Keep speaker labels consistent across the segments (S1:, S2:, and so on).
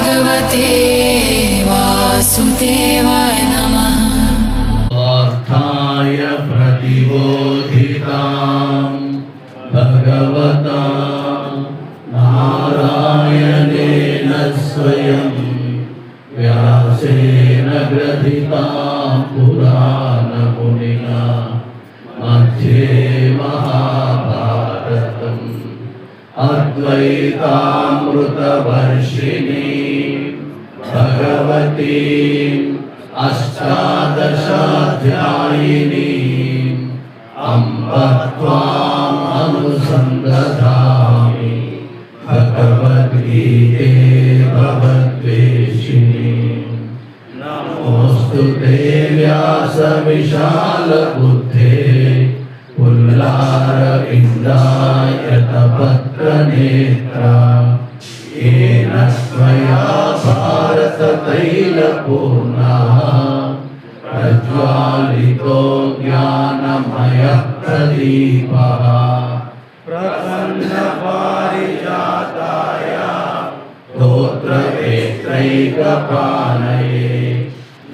S1: भगवते वासुदेवाय नमः।
S2: स्वार्थाय प्रतिबोधितां भगवता नारायणेन स्वयं व्यासेन ग्रथितां पुराणमुनिना मध्ये महाभारतम् अद्वैतामृतवर्षिणी भगवती अष्टादशाध्यायिनी अम्ब त्वाम् अनुसन्दधामि भगवद्गीते भवद्वेषिणी। नमोऽस्तु ते व्यासविशालबुद्धे पुल्लारविन्दायतपत्रनेत्रा येन त्वया भारततैलपूर्णः प्रज्वालितो ज्ञानमयः प्रदीपः प्रपन्नपारिजाताय स्तोत्रवेत्रैकपाणये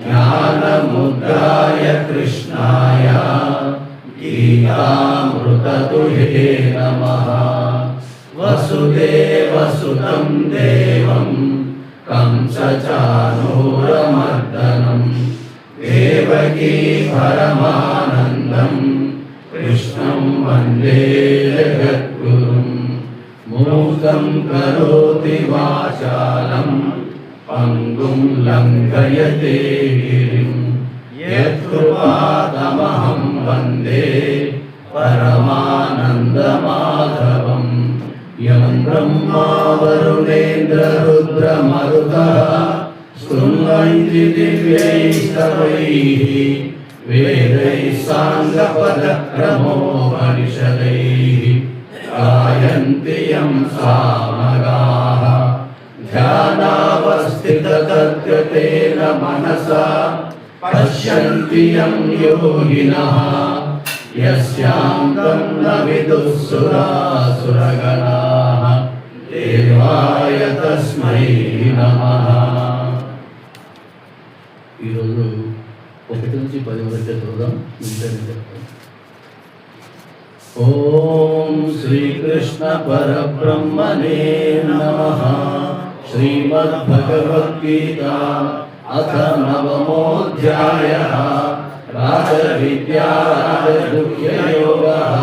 S2: ज्ञानमुद्राय कृष्णाय गीतामृततुल्ये नमः। वसुदेवसुतं देवं कंसचाणूरमर्दनं देवकी परमानन्दं कृष्णं वन्दे जगद्गुरुं। मूकं करोति वाचालं पङ्गुं लङ्घयते गिरिं यत्कृपातमहं वन्दे परमानन्दमाधवम्। यं ब्रह्मा वरुणेन्द्ररुद्रमरुतः स्तुवन्ति दिव्यैस्तवैः वेदैः साङ्गपदक्रमोपनिषदैः गायन्ति यं सामगाः ध्यानावस्थिततद्गतेन मनसा पश्यन्ति यं योगिनः यस्यान्तं न विदुः सुरासुरगणाः देवाय तस्मै नमः। ఈరోజు 1 నుంచి 10 వరకు చదువుదాం. ఓం శ్రీకృష్ణ పరబ్రహ్మణే నమః. శ్రీమద్భగవద్గీత అథ నవమోऽధ్యాయः. రాజవిద్యా రాజగుహ్యయోగः.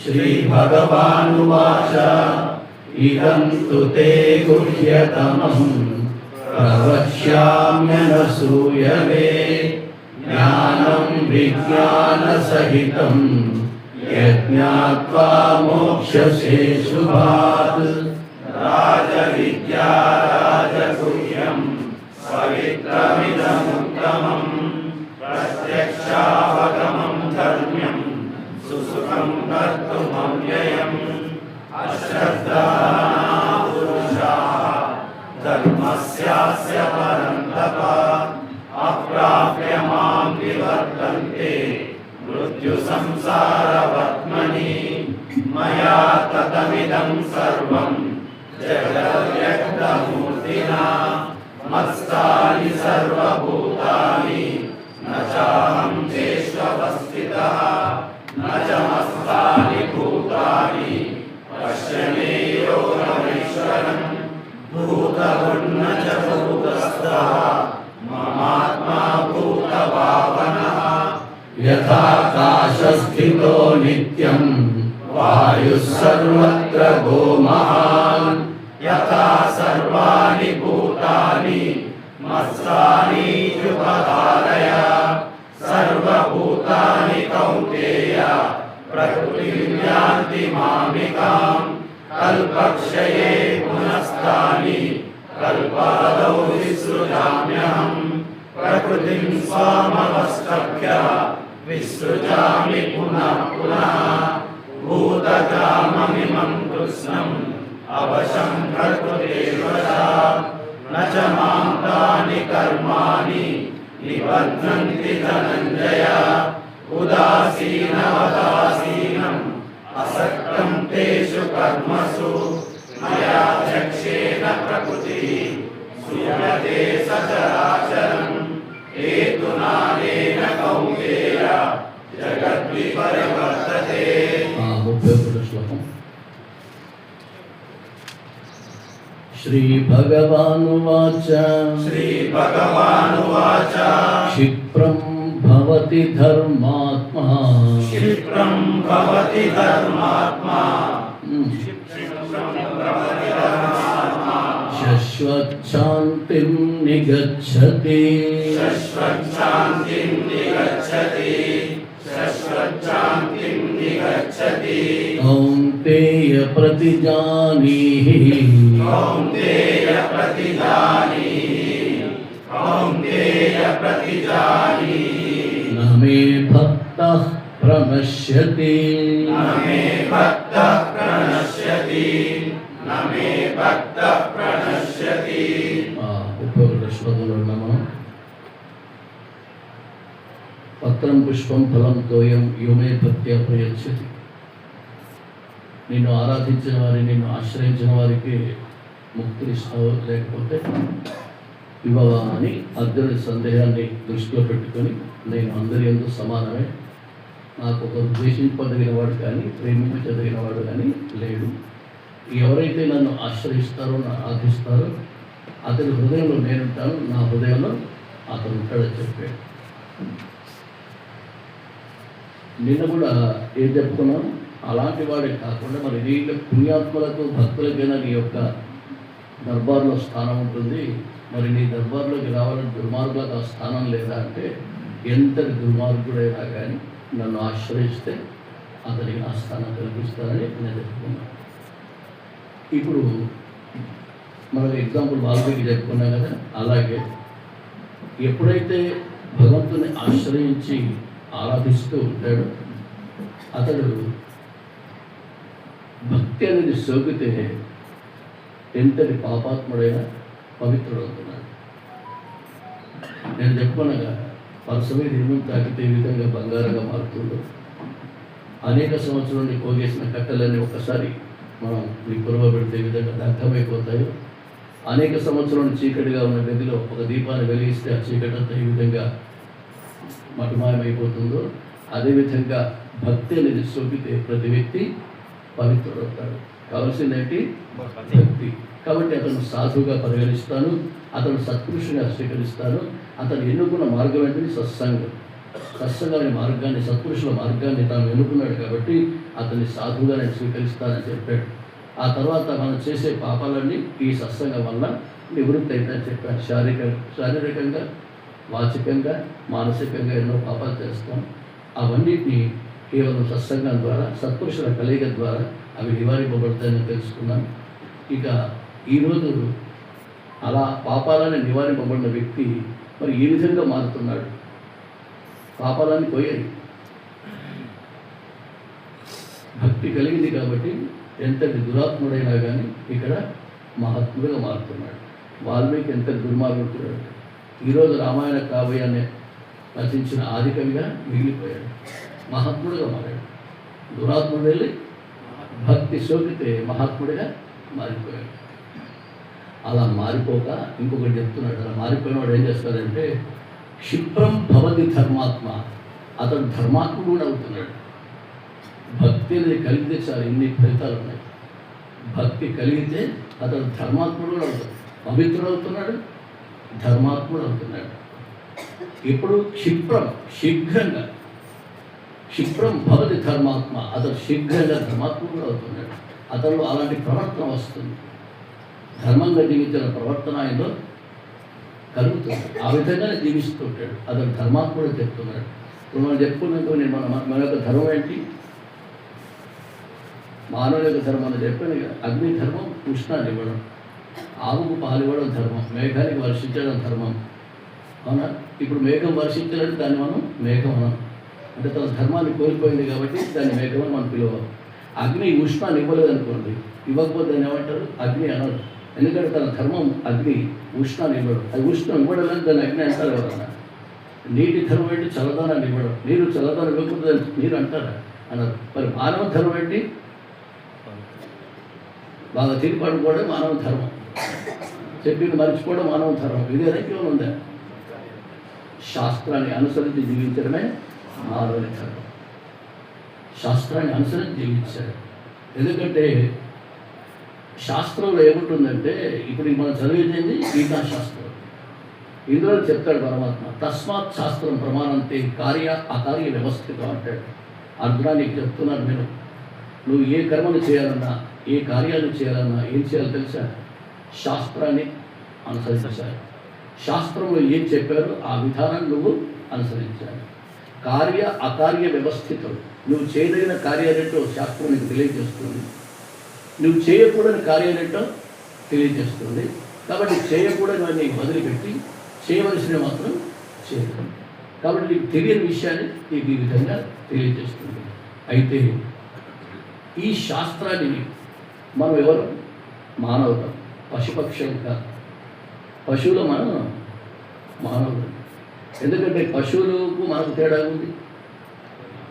S2: శ్రీభగవానువాచ ఇదం తు తే గుహ్యతమం ప్రవక్ష్యామ్యనసూయవే జ్ఞానం విజ్ఞానసహితం యజ్ఞాత్వా మోక్ష్యసే శుభాత్. రాజవిద్యా రాజగుహ్యం పవిత్రమిదముత్తమం ప్రత్యక్షావగమం ధర్మ్యం సుసుఖం కర్తుమవ్యయం. అశ్రద్ధానా పురుషాః ధర్మస్యాస్య పరంతప అప్రాప్య మాం నివర్తంతే మృత్యు సంసారవర్త్మని. మయా తతమిదం సర్వం జగద్వ్యక్తమూర్తినా మత్స్థాని సర్వభూతాని న చాహం చేష్వస్థితః న చ మత్స్థాని భూతాని పశ్య మే యోగమీశ్వరం. భూతగుణ చ భూతస్థః మమాత్మా భూతభావనః. యథాకాశస్థితో నిత్యం వాయుః సర్వత్ర గోమహాన్. యథా సర్వాణి భూతాని మత్స్థానీత్యుపధారయ. సర్వభూతాని కౌంతేయ ప్రకృతిం యాంతి మామికాం. కల్పక్షయే పునస్తాని కల్పాదౌ విసృజామ్యహం. ప్రకృతిం స్వామవష్టభ్య విసృజామి పునః పునః. భూతగ్రామమిమం కృష్ణం అవశం ప్రకృతిర్వశాత్. న చ మాం తాని కర్మాణి నిబధ్నంతి ధనంజయ. ఉదాసీనవదాసీనం అసక్తం తేషు కర్మసు మయా ధ్యక్షేణ ప్రకృతి
S1: श्रूयते सचराचरं हेतुनानेन कौन्तेय जगद्विपरिवर्तते।
S2: 31 శ్లోకం. श्रीभगवानुवाच
S1: श्रीभगवानुवाच
S2: क्षिप्रं भवति धर्मात्मा
S1: क्षिप्रं भवति धर्मात्मा
S2: शश्वच्छान्तिं निगच्छति
S1: शश्वच्छान्तिं निगच्छति शश्वच्छान्तिं निगच्छति।
S2: कौन्तेय प्रतिजानीहि
S1: कौन्तेय प्रतिजानीहि कौन्तेय प्रतिजानीहि
S2: न मे भक्तः प्रणश्यति
S1: न मे भक्तः प्रणश्यति न मे भक्तः प्रणश्यति।
S2: 31 శ్లోకంలో ఉన్నాము. పత్రం పుష్పం ఫలం తోయం యోమే భక్త్యా ప్రయచ్చతి. నిన్ను ఆరాధించిన వారిని, నిన్ను ఆశ్రయించిన వారికి ముక్తిని ఇస్తావు, లేకపోతే ఇవ్వవా అని అర్జునుడి సందేహాన్ని దృష్టిలో పెట్టుకొని, నేను అందరి యందు సమానమే, నాకు ఒక ద్వేషింపదగిన వాడు కానీ ప్రేమించదగిన వాడు కానీ లేడు. ఎవరైతే నన్ను ఆశ్రయిస్తారో, ఆరాధిస్తారో అతని హృదయంలో నేనుంటాను, నా హృదయంలో అతను ఉంటాడని చెప్పాడు. నిన్న కూడా ఏం చెప్పుకున్నాం, అలాంటి వాడే కాకుండా మరి నీ పుణ్యాత్మలకు భక్తులకైనా నీ యొక్క దర్బార్లో స్థానం ఉంటుంది. మరి నీ దర్బార్లోకి రావాలని దుర్మార్గులకు ఆ స్థానం లేదా అంటే, ఎంతటి దుర్మార్గుడైనా కానీ నన్ను ఆశ్రయిస్తే అతనికి నా స్థానం కల్పిస్తానని నేను చెప్పుకున్నాను. ఇప్పుడు మనం ఎగ్జాంపుల్ వాల్మీకి చెప్పుకున్నాం కదా, అలాగే ఎప్పుడైతే భగవంతుని ఆశ్రయించి ఆరాధిస్తూ ఉంటాడో అతడు భక్తి అనేది సోకితే ఎంతటి పాపాత్ముడైనా పవిత్రుడవుతున్నాడు. నేను చెప్పుకున్నాగా పరస మీద ఇనుము తాకితే ఈ విధంగా బంగారంగా మారుతుందో, అనేక సంవత్సరాల నుండి పోగేసిన కట్టెలన్నీ ఒక్కసారి మనం ఈ పొరవ పెడితే ఈ విధంగా దగ్ధమైపోతాయో, అనేక సంవత్సరాల చీకటిగా ఉన్న గదిలో ఒక దీపాన్ని వెలిగిస్తే ఆ చీకటి అంతా ఈ విధంగా మటుమాయమైపోతుందో, అదేవిధంగా భక్తి అనేది సోకితే ప్రతి వ్యక్తి పవిత్రుడవుతాడు. కావాల్సిందేంటి? భక్తి. కాబట్టి అతను సాధువుగా పరిగణిస్తాను, అతను సత్పురుషుగా స్వీకరిస్తాను. అతను ఎన్నుకున్న మార్గం ఏంటంటే సత్సంగం. సత్సంగాన్ని మార్గాన్ని, సత్పురుషుల మార్గాన్ని తాను ఎన్నుకున్నాడు కాబట్టి అతన్ని సాధువుగా నేను స్వీకరిస్తానని చెప్పాడు. ఆ తర్వాత మనం చేసే పాపాలన్నీ ఈ సత్సంగం వల్ల నివృత్తి అవుతాయని చెప్పాను. శారీరకంగా, వాచికంగా, మానసికంగా ఎన్నో పాపాలు చేస్తాం. అవన్నిటినీ కేవలం సత్సంగం ద్వారా, సత్పురుషుల కలయిక ద్వారా అవి నివారింపబడతాయని తెలుసుకున్నాను. ఇక ఈరోజు అలా పాపాలని నివారింపబడిన వ్యక్తి మరి ఈ విధంగా మారుతున్నాడు. పాపాలన్నీ పోయాయి, భక్తి కలిగింది కాబట్టి ఎంతటి దురాత్ముడైనా కానీ ఇక్కడ మహాత్ముడిగా మారుతున్నాడు. వాల్మీకి ఎంతటి దుర్మార్గుడు. ఈరోజు రామాయణ కావ్యాన్ని రచించిన ఆదికవిగా మిగిలిపోయాడు, మహాత్ముడిగా మారాడు. దురాత్ముడు వెళ్ళి భక్తి సోకితే మహాత్ముడిగా మారిపోయాడు. అలా మారిపోక ఇంకొకటి చెప్తున్నాడు. అలా మారిపోయిన వాడు ఏం చేస్తాడంటే, క్షిప్రం భవతి ధర్మాత్మ, అతడు ధర్మాత్ముడు కూడా అవుతున్నాడు. భక్తి అనేది కలిగితే చాలు ఎన్ని ఫలితాలు ఉన్నాయి. భక్తి కలిగితే అతడు ధర్మాత్ముడు కూడా అవుతాడు, పవిత్రుడు అవుతున్నాడు, ధర్మాత్ముడు అవుతున్నాడు. ఇప్పుడు శీఘ్రంగా క్షిప్రం భవతి ధర్మాత్మ, అతడు శీఘ్రంగా ధర్మాత్ముడు కూడా అవుతున్నాడు. అతను అలాంటి ప్రవర్తన వస్తుంది, ధర్మంగా జీవించిన ప్రవర్తన ఆయనలో కలుగుతుంది. ఆ విధంగానే జీవిస్తూ ఉంటాడు. అతను ధర్మాత్ముడు చెప్తున్నాడు. ఇప్పుడు మనం చెప్పుకున్నాక మన యొక్క ధర్మం ఏంటి? మానవుల యొక్క ధర్మం చెప్పాను. అగ్ని ధర్మం ఉష్ణాన్ని ఇవ్వడం, ఆవుకు పాలు ఇవ్వడం ధర్మం, మేఘానికి వర్షించడం ధర్మం. అవునా? ఇప్పుడు మేఘం వర్షించాలంటే దాన్ని మనం మేఘం అనం, అంటే తన ధర్మాన్ని కోల్పోయింది కాబట్టి దాన్ని మేఘం అని మనం పిలవాలి. అగ్ని ఉష్ణాన్ని ఇవ్వలేదు అనుకోండి, ఇవ్వకపోతే దాన్ని ఏమంటారు? అగ్ని అనరు. ఎందుకంటే తన ధర్మం అగ్ని ఉష్ణాన్ని ఇవ్వడం. అది ఉష్ణం ఇవ్వడం దాన్ని అగ్ని అంటారు ఎవరన్నా. నీటి ధర్మం ఏంటి? చల్లదనాన్ని ఇవ్వడం. నీరు చల్లదనం ఇవ్వకపోతే నీరు అంటారా? అన్నారు. మరి మానవ ధర్మం ఏంటి? బాగా తిరిగి పడుకోవడం మానవ ధర్మం. చెప్పింది మర్చిపోవడం మానవ ధర్మం. ఇదేనా ఇంకేమైనా ఉందా? శాస్త్రాన్ని అనుసరించి జీవించడమే మానవుని ధర్మం. శాస్త్రాన్ని అనుసరించి జీవించాడు. ఎందుకంటే శాస్త్రంలో ఏముంటుందంటే, ఇప్పుడు మనం చదివింది గీతాశాస్త్రం. ఇందులో చెప్తాడు పరమాత్మ, తస్మాత్ శాస్త్రం ప్రమాణంతే కార్య అకార్య వ్యవస్థితం అంటాడు. అర్జునా, నీకు చెప్తున్నాను నేను, నువ్వు ఏ కర్మను చేయాలన్నా, ఏ కార్యాలు చేయాలన్నా ఏం చేయాలో తెలుసా? శాస్త్రాన్ని అనుసరించాలి. శాస్త్రంలో ఏం చెప్పారో ఆ విధానాన్ని నువ్వు అనుసరించాలి. కార్య అకార్య వ్యవస్థితం, నువ్వు చేయదగిన కార్యాలేంటో శాస్త్రం నీకు తెలియజేస్తుంది, నువ్వు చేయకూడని కార్యాలేంటో తెలియజేస్తుంది. కాబట్టి చేయకూడని వదిలిపెట్టి చేయవలసినవి మాత్రం చేయడం. కాబట్టి నీకు తెలియని విషయాన్ని నీకు ఈ విధంగా తెలియజేస్తుంది. అయితే ఈ శాస్త్రాన్ని మనం ఎవరు? మానవులు, పశుపక్షులు కాదు. పశువులు మనం మానవులు. ఎందుకంటే పశువులకు మనకు తేడా ఉంది.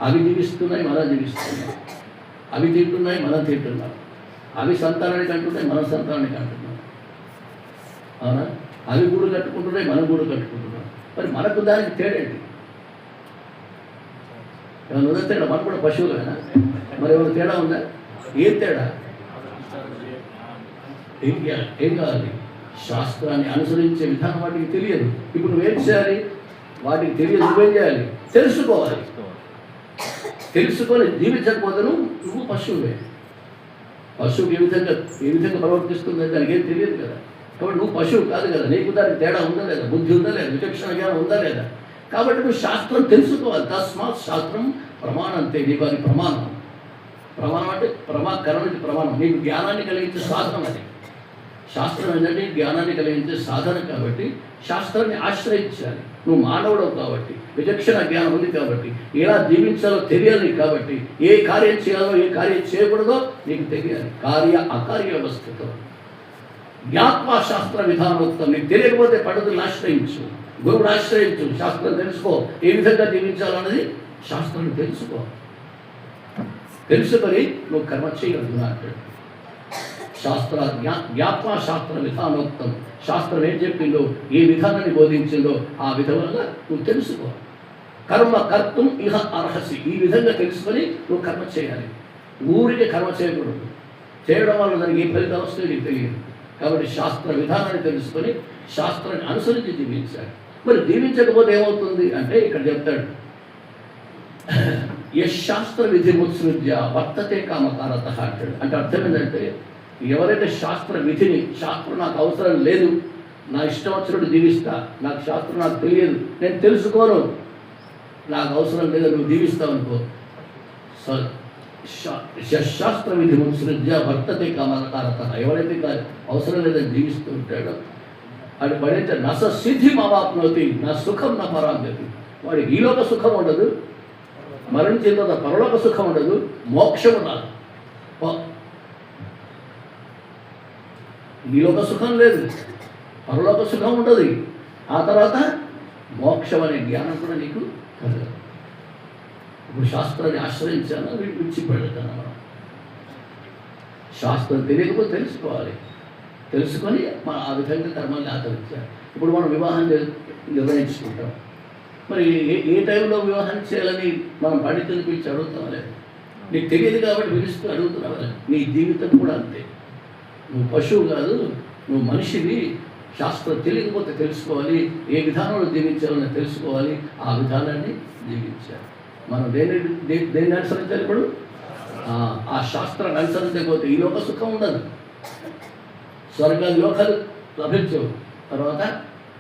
S2: అవి జీవిస్తున్నాయి, మనం జీవిస్తున్నాం. అవి తింటున్నాయి, మనం తింటున్నాం. అవి సంతానానికి అంటున్నాయి, మన సంతానానికి అంటున్నాం. అవునా? అవి గూడు కట్టుకుంటున్నాయి, మనం గూడు కట్టుకుంటున్నాం. మరి మనకు దానికి తేడేంటి? ఏమైనా ఉందా తేడా? మనకు కూడా పశువులేనా? మరి ఏమైనా తేడా ఉందా? ఏం తేడా? ఏం కావాలి? శాస్త్రాన్ని అనుసరించే విధానం వాటికి తెలియదు. ఇప్పుడు నువ్వేం చేయాలి? వాటికి తెలియదు, నువ్వేం చేయాలి? తెలుసుకోవాలి. తెలుసుకొని జీవించకపోతే నువ్వు పశువువే. పశువుకి ఏ విధంగా ప్రవర్తిస్తుందని దానికి ఏం తెలియదు కదా. కాబట్టి నువ్వు పశువు కాదు కదా. నీకు దానికి తేడా ఉందా లేదా? బుద్ధి ఉందా లేదా? విచక్షణ జ్ఞానం ఉందా లేదా? కాబట్టి నువ్వు శాస్త్రం తెలుసుకోవాలి. తస్మాత్ శాస్త్రం ప్రమాణంతే, నీకు అది ప్రమాణం. ప్రమాణం అంటే కరణకి ప్రమాణం. నీకు జ్ఞానాన్ని కలిగించే సాధనం అది. శాస్త్రం ఏంటంటే జ్ఞానాన్ని కలిగించే సాధన. కాబట్టి శాస్త్రాన్ని ఆశ్రయించాలి. నువ్వు మానవుడవు కాబట్టి, విచక్షణ జ్ఞానం ఉంది కాబట్టి, ఎలా జీవించాలో తెలియాలి. కాబట్టి ఏ కార్యం చేయాలో ఏ కార్యం చేయకూడదో నీకు తెలియాలి. కార్య అకార్య వ్యవస్థతో జ్ఞాత్వా శాస్త్ర విధానోక్తం. నీకు తెలియకపోతే పండితులను ఆశ్రయించు, గురువుని ఆశ్రయించు. శాస్త్రం తెలుసుకో, ఏ విధంగా జీవించాలన్నది శాస్త్రాన్ని తెలుసుకో. తెలుసుకొని నువ్వు కర్మ చేయగలదు అంటాడు. శాస్త్ర జ్ఞాత్వా శాస్త్ర విధానోక్తం. శాస్త్రం ఏం చెప్పిందో, ఏ విధానాన్ని బోధించిందో ఆ విధంగా నువ్వు తెలుసుకో. కర్మ కర్తం ఇహ అర్హసి. ఈ విధంగా తెలుసుకొని నువ్వు కర్మ చేయాలి. ఊరికి కర్మ చేయకూడదు. చేయడం వల్ల దానికి ఏ ఫలితం వస్తుందో నీకు తెలియదు. కాబట్టి శాస్త్ర విధానాన్ని తెలుసుకొని శాస్త్రాన్ని అనుసరించి జీవించాలి. మరి జీవించకపోతే ఏమవుతుంది అంటే ఇక్కడ చెప్తాడు, యశాస్త్ర విధి ముత్సృజ్య వర్తతే కామకారత అంటాడు. అంటే అర్థం ఏంటంటే, ఎవరైతే శాస్త్ర విధిని, శాస్త్రం నాకు అవసరం లేదు, నా ఇష్టం వచ్చినట్టు జీవిస్తా, నాకు శాస్త్రం నాకు తెలియదు, నేను తెలుసుకోను, నాకు అవసరం లేదు, నువ్వు జీవిస్తావు అనుకో, శాస్త్ర విధి ముత్సృజ్య వర్తతే కామకారత. ఎవరైతే అవసరం లేదని జీవిస్తూ ఉంటాడో అది పడైతే నస సిద్ధి మావాప్నోతి, నా సుఖం నా పరాగతి. వాడికి ఈలోక సుఖం ఉండదు, మరణించిన తర్వాత పరలోక సుఖం ఉండదు, మోక్షము రాదు. ఈలోక సుఖం లేదు, పరలోక సుఖం ఉండదు, ఆ తర్వాత మోక్షం అనే జ్ఞానం కూడా నీకు కలగదు. ఇప్పుడు శాస్త్రాన్ని ఆశ్రయించాను, విడిచిపెడతాను. మనం శాస్త్రం తెలియకపోతే తెలుసుకోవాలి. తెలుసుకొని మనం ఆ విధంగా కర్మాన్ని ఆచరించాలి. ఇప్పుడు మనం వివాహం నిర్ణయించుకుంటాం. మరి ఏ టైంలో వివాహం చేయాలని మనం పండితులు పిలిచి అడుగుతాం లేదు. నీకు తెలియదు కాబట్టి పిలుస్తూ అడుగుతున్నావు కదా. నీ జీవితం కూడా అంతే. నువ్వు పశువు కాదు, నువ్వు మనిషివి. శాస్త్రం తెలియకపోతే తెలుసుకోవాలి. ఏ విధానంలో జీవించాలని తెలుసుకోవాలి. ఆ విధానాన్ని జీవించాలి. మనం దేన్ని అనుసరించాలి? ఇప్పుడు ఆ శాస్త్రాన్ని అనుసరించకపోతే ఈ లోక సుఖం ఉండదు, స్వర్గాది లోకాలు లభించవు, తర్వాత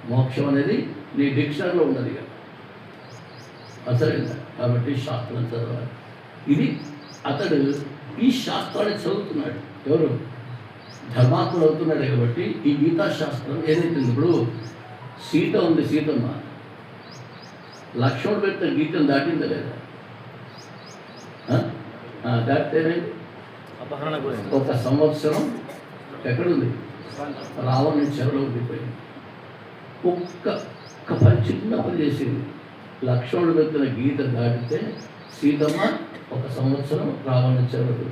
S2: మోక్షం అనేది నీ డిక్షనరీలో ఉన్నది కదా. అసలు కాబట్టి శాస్త్రం చదవాలి. ఇది అతడు ఈ శాస్త్రాన్ని చదువుతున్నాడు. ఎవరు? ధర్మాత్ముడు అవుతున్నాడు. కాబట్టి ఈ గీతా శాస్త్రం ఏదైతే ఇప్పుడు సీత ఉంది, సీతమ్మ లక్ష్మణుడు పెట్టిన గీతం దాటిందా లేదా? దాటితేనేది ఒక సంవత్సరం ఎక్కడుంది? రావణుని చెరలో ఉండిపోయింది. ఒక్క పని, చిన్న పని చేసింది. లక్ష్మణుడు పెట్టిన గీత దాటితే సీతమ్మ ఒక సంవత్సరం రావణుని చెరలో.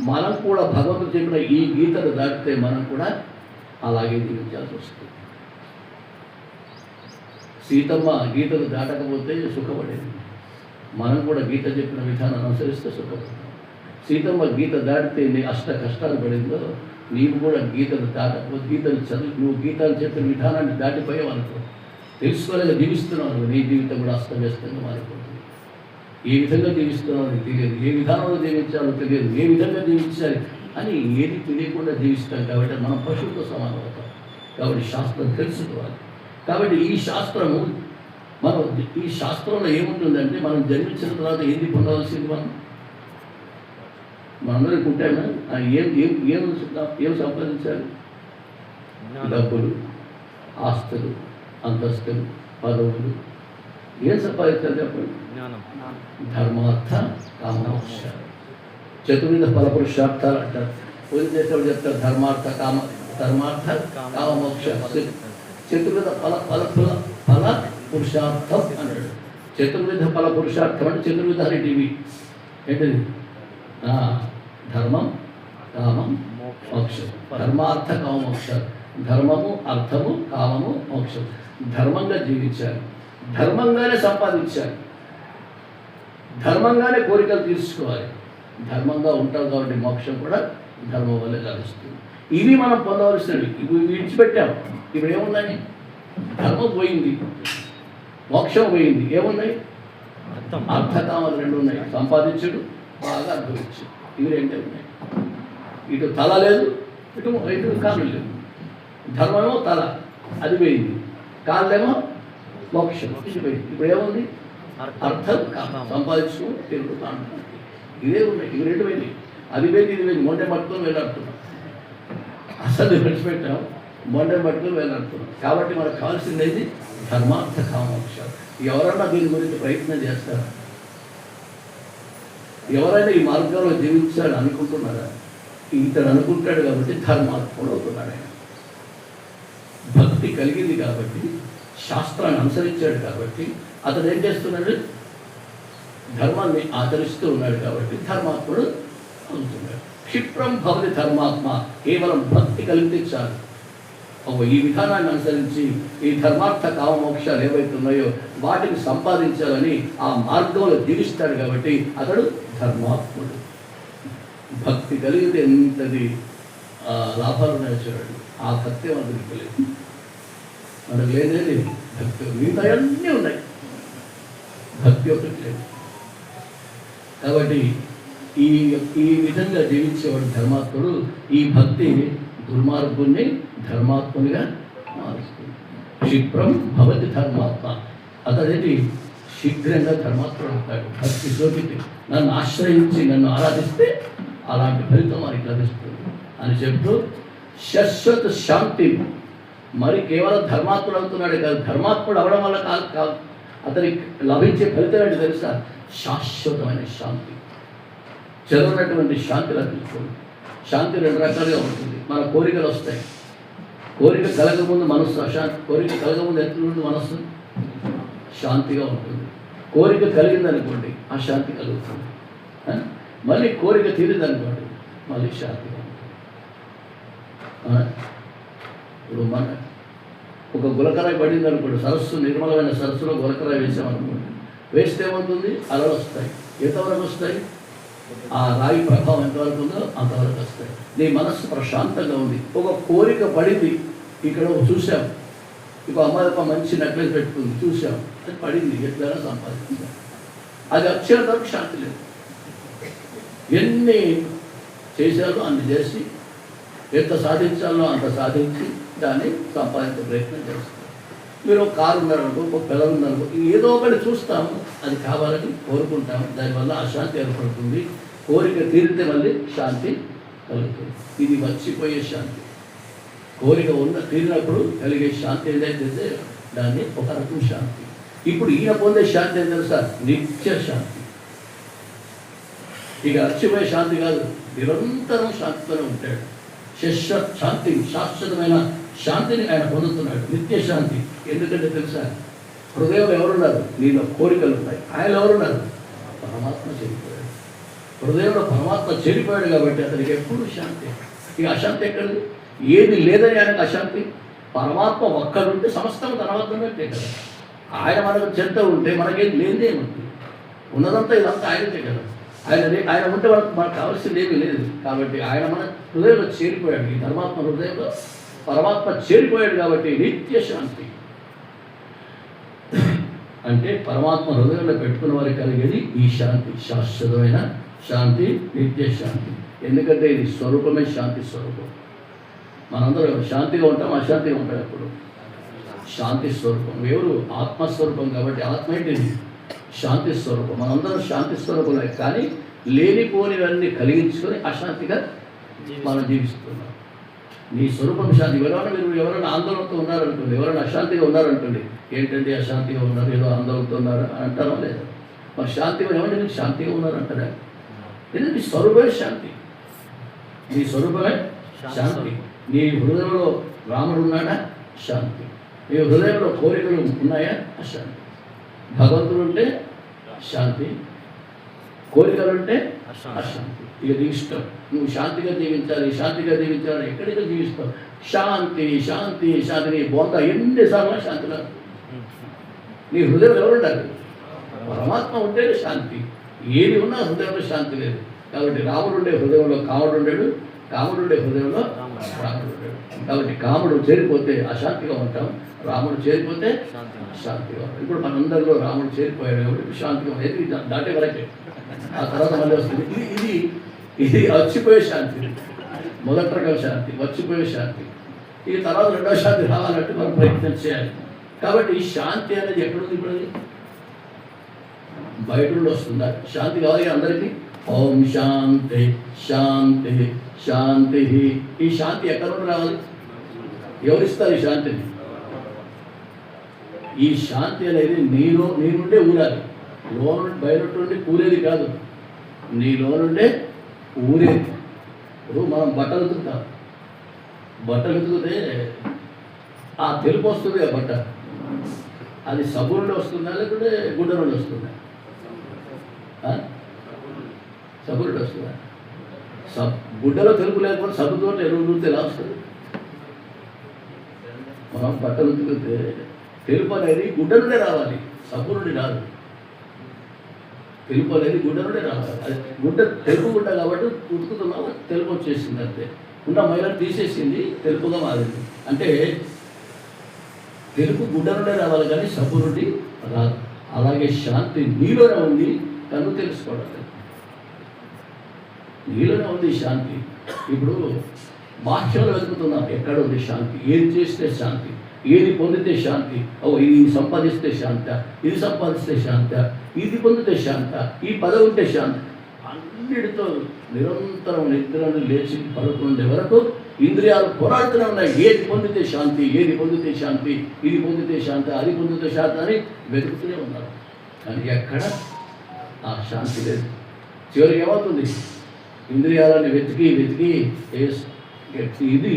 S2: మనం కూడా భగవంతుడు చెప్పిన ఈ గీతను దాటితే మనం కూడా అలాగే జీవించాల్సి వస్తుంది. సీతమ్మ గీతలు దాటకపోతే సుఖపడేది. మనం కూడా గీత చెప్పిన విధానాన్ని అనుసరిస్తే సుఖపడతాం. సీతమ్మ గీత దాటితే నీ అష్ట కష్టాలు పడిందో, నీవు కూడా గీతలు దాటకపోతే గీతలు చదువు, నువ్వు గీతలు చెప్పిన విధానాన్ని దాటిపోయావు అనుకో, తెలుసుకోలేక జీవిస్తున్నావు, నీ జీవితం కూడా అస్తవ్యస్తంగా మారిపోతుంది. ఏ విధంగా జీవిస్తున్నావు నీకు తెలియదు, ఏ విధానంలో జీవించాలో తెలియదు, ఏ విధంగా జీవించాలి అని ఏది తెలియకుండా జీవిస్తాం. కాబట్టి మనం పశువుతో సమానం అవుతాం. కాబట్టి శాస్త్రం తెలుసుకోవాలి. కాబట్టి ఈ శాస్త్రము మనం, ఈ శాస్త్రంలో ఏముంటుందంటే మనం జన్మించిన తర్వాత ఏది పొందవలసింది, మనందరం పుట్టాము ఏం ఏం ఏం ఏం సంపాదించాలి? డబ్బులు, ఆస్తులు, అంతస్తులు, పదవులు. ఏం సంపాదించాలి చెప్పండి? ధర్మార్థ కామోక్ష. చతుర్విధ ఫలపురుషార్థాలు అంటారు. వదిలేసేవాడు చెప్తారు ధర్మార్థ కామోక్ష. చతుర్విధ ఫల పురుషార్థం అన్నాడు. చతుర్విధ ఫల పురుషార్థం అంటే చతుర్విధ అనేటివి ఏంటిది? ధర్మం, కామం, మోక్షం. ధర్మార్థ కామోక్ష. ధర్మము, అర్థము, కామము, మోక్షం. ధర్మంగా జీవించాలి, ధర్మంగానే సంపాదించాలి, ధర్మంగానే కోరికలు తీర్చుకోవాలి. ధర్మంగా ఉంటాం కాబట్టి మోక్షం కూడా ధర్మం వల్లే లభిస్తుంది. ఇవి మనం పొందవలసినవి. ఇవి విడిచిపెట్టాము. ఇప్పుడు ఏముందని? ధర్మం పోయింది, మోక్షం పోయింది. ఏమున్నాయి? అర్థకామాలు రెండు ఉన్నాయి. సంపాదించుడు, బాగా అనుభవించు. ఇవి రెండే ఉన్నాయి. ఇటు తల లేదు, ఇటు కాళ్ళు లేదు. ధర్మమేమో తల, అది పోయింది. కాళ్ళేమో మోక్షం, ఇది పోయింది. ఇప్పుడు ఏముంది? అర్థం, కామం. సంపాదించుకుని తిరుగుతాను. ఇవే ఉన్నాయి. ఇవి రెండు పోయినాయి. అది పోయింది, ఇది పోయింది. మొండె పట్టుకొని వెళ్ళాడుతున్నాం. అసలు విడిచిపెట్టాం, మొండె పట్టుకొని వెళ్ళాడుతున్నాం. కాబట్టి మనకు కావాల్సింది ధర్మార్థ కామోక్షాలు. ఎవరన్నా దీని గురించి ప్రయత్నం చేస్తారా? ఎవరైనా ఈ మార్గంలో జీవించాలని అనుకుంటున్నారా? ఇతడు అనుకుంటాడు కాబట్టి ధర్మాత్ముడు అవుతున్నాడు. ఆయన భక్తి కలిగింది కాబట్టి, శాస్త్రాన్ని అనుసరించాడు కాబట్టి అతడు ఏం చేస్తున్నాడు? ధర్మాన్ని ఆచరిస్తూ ఉన్నాడు కాబట్టి ధర్మాత్ముడు అవుతున్నాడు. క్షిప్రం భవతి ధర్మాత్మ. కేవలం భక్తి కలిగితే చాలు. ఈ విధానాన్ని అనుసరించి ఈ ధర్మార్థ కామమోక్షాలు ఏవైతే ఉన్నాయో వాటిని సంపాదించాలని ఆ మార్గంలో జీవిస్తాడు కాబట్టి అతడు ధర్మాత్ముడు. భక్తి కలిగితే ఎంతది లాభాలు ఉన్నాయో చూడండి. ఆ భక్తి మనకు లేదు, మనకు లేదేది భక్తి. మిగతా అన్నీ ఉన్నాయి, భక్తి ఒకటి లేదు. కాబట్టి ఈ ఈ విధంగా జీవించేవాడు ధర్మాత్ముడు. ఈ భక్తి దుర్మార్గుణ్ణి ధర్మాత్మునిగా మారుస్తుంది. క్షిప్రం భవతి ధర్మాత్మ. అతడికి శీఘ్రంగా ధర్మాత్ముడు అవుతాడు. భక్తి సోకితే నన్ను ఆశ్రయించి నన్ను ఆరాధిస్తే అలాంటి ఫలితం మనకి లభిస్తుంది అని చెప్తూ శాశ్వత శాంతి. మరి కేవలం ధర్మాత్ముడు అవుతున్నాడు కాదు, ధర్మాత్ముడు అవడం వల్ల కాదు అతనికి లభించే ఫలితం ఏంటి తెలుసా? శాశ్వతమైన శాంతి, చెరవనటువంటి శాంతి లభిస్తుంది. శాంతి రెండు రకాలుగా ఉంటుంది. మన కోరికలు వస్తాయి. కోరిక కలగముందు మనస్సు అశాంతి, కోరిక కలగముందు ఎట్లుంటుంది మనస్సు? శాంతిగా ఉంటుంది. కోరిక కలిగిందనుకోండి అశాంతి కలుగుతుంది. మళ్ళీ కోరిక తీరిందనుకోండి మళ్ళీ శాంతిగా ఉంటుంది. ఇప్పుడు మన ఒక గులకరాయి పడింది అనుకోండి, సరస్సు నిర్మలమైన సరస్సులో గులకరాయి వేసామనుకోండి, వేస్తే ఏమవుతుంది? అలలు వస్తాయి. ఎంతవరకు వస్తాయి? ఆ రాయి ప్రభావం ఎంతవరకు ఉందో అంతవరకు వస్తాయి. నీ మనస్సు ప్రశాంతంగా ఉంది. ఒక కోరిక పడింది, ఇక్కడ చూసాం, ఇక అమ్మాయి ఒక మంచి నెక్లెస్ పెట్టుకుంది, చూసాం, అది పడింది, ఎట్లైనా సంపాదించాం. అది వచ్చేంత వరకు శాంతి లేదు. ఎన్ని చేశారో అన్ని చేసి, ఎంత సాధించాలో అంత సాధించి దాన్ని సంపాదించే ప్రయత్నం చేస్తాం. మీరు ఒక కారు ఉన్నారనుకో, ఒక పిల్లలు ఉందనుకో, ఏదో ఒకటి చూస్తాము, అది కావాలని కోరుకుంటాము. దానివల్ల అశాంతి ఏర్పడుతుంది. కోరిక తీరితే మళ్ళీ శాంతి కలుగుతుంది. ఇది మర్చిపోయే శాంతి. కోరిక తీరినప్పుడు కలిగే శాంతి ఏదైతే దాన్ని ఒక రకం శాంతి. ఇప్పుడు ఈయన పొందే శాంతి ఏం తెలుసా? నిత్య శాంతి. ఇక మర్చిపోయే శాంతి కాదు, నిరంతరం శాంతితోనే ఉంటాడు. శాంతి, శాశ్వతమైన శాంతిని ఆయన పొందుతున్నాడు, నిత్య శాంతి. ఎందుకంటే తెలుసా? హృదయంలో ఎవరున్నారు? నీలో కోరికలు ఉన్నాయి. ఆయన ఎవరున్నారు? పరమాత్మ చెడిపోయాడు. హృదయంలో పరమాత్మ చెడిపోయాడు కాబట్టి అతనికి ఎప్పుడు శాంతి. ఇక అశాంతి ఎక్కడిది? ఏది లేదని ఆయనకు అశాంతి. పరమాత్మ ఒక్కడుంటే సమస్తం తన వద్ద ఉన్నట్టే కదా. ఆయన మనకు చెంత ఉంటే మనకేం లేదేముంది, ఉన్నదంతా ఇదంతా ఆయనదే కదా. ఆయన ఉంటే మనకు కావాల్సింది ఏమీ లేదు. కాబట్టి ఆయన మన హృదయంలో చేరిపోయాడు. ఈ ధర్మాత్మ హృదయంలో పరమాత్మ చేరిపోయాడు కాబట్టి నిత్య శాంతి. అంటే పరమాత్మ హృదయంలో పెట్టుకున్న వారికి కలిగేది ఈ శాంతి, శాశ్వతమైన శాంతి, నిత్య శాంతి. ఎందుకంటే ఇది స్వరూపమే శాంతి స్వరూపం. మనందరం శాంతిగా ఉంటాం, అశాంతిగా ఉంటాం. ఎప్పుడు శాంతి స్వరూపం. ఎవరు ఆత్మస్వరూపం కాబట్టి ఆత్మ ఏంటిది శాంతి స్వరూపం. మనందరం శాంతి స్వరూపమే. కానీ లేనిపోనివన్నీ కలిగించుకొని అశాంతిగా మనం జీవిస్తున్నాం. నీ స్వరూపం శాంతి. మీరు ఎవరైనా ఆందోళనతో ఉన్నారనుకోండి, ఎవరైనా అశాంతిగా ఉన్నారనుకోండి, ఏంటంటే అశాంతిగా ఉన్నారు, ఏదో ఆందోళనతో ఉన్నారు అంటారా లేదా? మరి శాంతిగా ఏమంటే నీకు శాంతిగా ఉన్నారు అంటారా? ఎందుకంటే నీ స్వరూపమే శాంతి. నీ స్వరూపమే శాంతి. నీ హృదయంలో రాముడు ఉన్నాడా? శాంతి. నీ హృదయంలో కోరికలు ఉన్నాయా? అశాంతి. భగవంతుడు ఉంటే శాంతి, కోరికలు ఉంటే అశాంతి. ఇక నీ ఇష్టం. నువ్వు శాంతిగా జీవించాలి, శాంతిగా జీవించాలి, ఎక్కడికి జీవిస్తావు? శాంతి శాంతి శాంతి. నీ బోధ ఎన్నిసార్లు శాంతిలో నీ హృదయంలో ఎవరు ఉండాలి? పరమాత్మ ఉంటేనే శాంతి. ఏది ఉన్నా హృదయంలో శాంతి లేదు. కాబట్టి రాముడు ఉండే హృదయంలో కాముడు ఉండేడు, కాముడు ఉండే హృదయంలో రాముడు ఉండేడు. కాబట్టి కాముడు చేరిపోతే అశాంతిగా ఉంటాం, రాముడు చేరిపోతే శాంతిగా ఉంటాం. ఇప్పుడు మనందరిలో రాముడు చేరిపోయాడు కాబట్టి శాంతిగా ఉండేది దాటే వరకే. ఆ తర్వాత మళ్ళీ వస్తుంది ఇది ఇది వచ్చిపోయే శాంతి. మొదటి రకం శాంతి, వచ్చిపోయే శాంతి. ఈ తర్వాత రెండవ శాంతి రావాలంటే మనం ప్రయత్నం చేయాలి. కాబట్టి ఈ శాంతి అనేది ఎక్కడుంది? ఇప్పుడు బయట నుండి వస్తుందా? శాంతి కావాలి అందరికీ. ఓం శాంతి శాంతి శాంతి. ఈ శాంతి ఎక్కడ నుండి రావాలి? ఎవరిస్తారు ఈ శాంతిని? ఈ శాంతి అనేది నీ నుండే ఊరాలి. లోను బయట నుండి కూరేది కాదు, నీలో నుండే ఊరేది. ఇప్పుడు మనం బట్టలు ఉతుకుతాం, బట్టలు ఉతికితే ఆ తెలుపు వస్తుంది ఆ బట్ట, అది సబ్బు నుండి వస్తుందా లేకుంటే గుడ్డ నుండి వస్తుందా? సబ్బు నుండి వస్తుందా? గుడ్డలో తెలుపు లేకపోతే సబ్బుతో ఎరువు నూరితే ఎలా వస్తుంది? మనం బట్టలు ఉతికితే తెలుపు అనేది గుడ్డ నుండే రావాలి, సబ్బు నుండి రాదు. తెలుపు అనేది గుడ్డ నుండే రావాలి. అది గుడ్డ తెలుపు గుడ్డ కాబట్టి ఉతుకుతున్నాం, తెలుపు వచ్చేసింది. అంతే. ఉన్న మైలను తీసేసింది, తెలుపుగా మారింది. అంటే తెలుపు గుడ్డ నుండే రావాలి కానీ సబ్బు నుండి రాదు. అలాగే శాంతి నీలోనే ఉంది, కన్ను తెలుసుకోవడం లేదు. నీలోనే ఉంది శాంతి. ఇప్పుడు బాహ్యంలో వెతుకుతున్నాం, ఎక్కడ ఉంది శాంతి? ఏది చేస్తే శాంతి, ఏది పొందితే శాంతి? ఇది సంపాదిస్తే శాంత, ఇది సంపాదిస్తే శాంత, ఇది పొందితే శాంత, ఈ పదవి ఉంటే శాంతి. అన్నిటితో నిరంతరం నిద్రను లేచి పడుకునే వరకు ఇంద్రియాలు పోరాడుతూనే ఉన్నాయి. ఏది పొందితే శాంతి, ఏది పొందితే శాంతి, ఇది పొందితే శాంత, అది పొందితే శాంతి అని వెతుకుతూనే ఉన్నారు. కానీ ఎక్కడ ఆ శాంతి లేదు. చివరికి ఏమవుతుంది? ఇంద్రియాలను వెతికి వెతికి ఇది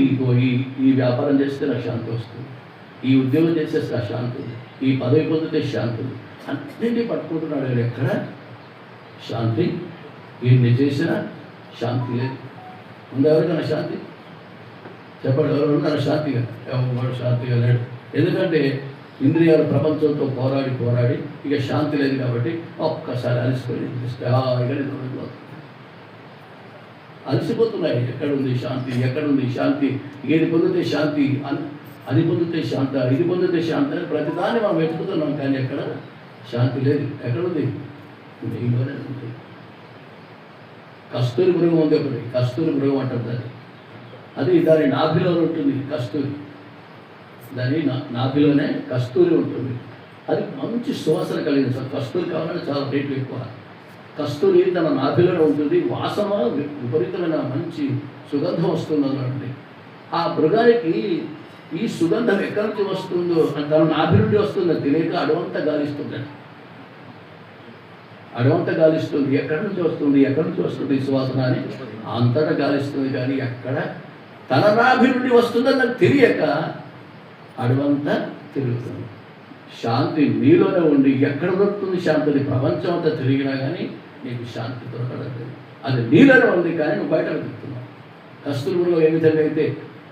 S2: ఈ వ్యాపారం చేస్తే నాకు శాంతి వస్తుంది, ఈ ఉద్యోగం చేసేస్తే నాకు శాంతి ఉంది, ఈ పదవి పొందితే శాంతి ఉంది. అన్నింటినీ పట్టుకుంటున్నాడు. ఎక్కడ శాంతి? ఈయన్ని చేసినా శాంతి లేదు. ఉంది ఎవరికైనా శాంతి? చెప్పండి, ఎవరు ఉన్నారు శాంతిగా? ఎవరు శాంతిగా లేడు. ఎందుకంటే ఇంద్రియాలు ప్రపంచంతో పోరాడి పోరాడి ఇక శాంతి లేదు. కాబట్టి ఒక్కసారి అలసిపోయి అలసిపోతున్నాయి. ఎక్కడుంది శాంతి? ఎక్కడుంది శాంతి? ఏది పొందితే శాంతి, అది పొందితే శాంత, ఇది పొందితే శాంత అని ప్రతిదాన్ని మనం వెతుకుతున్నాం. కానీ ఎక్కడ శాంతి లేదు. ఎక్కడుంది? నీలోనే ఉంది. కస్తూరి మృగం ఉంది ఒకటి, కస్తూరి మృగం అంటారు దాన్ని. అది దాని నాభిలో ఉంటుంది కస్తూరి, దాని నాభిలోనే కస్తూరి ఉంటుంది. అది మంచి సువాసన కలిగింది. కస్తూరి కావాలంటే చాలా రేట్లు ఎక్కువ. కస్తూరి తన నాభిలోనే ఉంటుంది. వాసన విపరీతమైన మంచి సుగంధం వస్తుంది అన్నట్టు. ఆ మృగానికి ఈ సుగంధం ఎక్కడి నుంచి వస్తుందో తన నాభి నుండి వస్తుందో తెలియక అడవంతా గాలిస్తుంది. అడవంతా గాలిస్తుంది. ఎక్కడి నుంచి వస్తుంది, ఎక్కడి నుంచి వస్తుంది ఈ సువాసన అని అంతటా గాలిస్తుంది. కానీ ఎక్కడ తన నాభి నుండి వస్తుందని నాకు తెలియక అడవంతా తిరుగుతుంది. శాంతి నీలోనే ఉండి ఎక్కడ దొరుకుతుంది శాంతిని? ప్రపంచం అంతా తిరిగినా కానీ నీకు శాంతి దొరకడం. అది నీలోనే ఉంది కానీ నువ్వు బయట వెతుకుతున్నావు. కస్తూరి మృగం ఏ విధంగా అయితే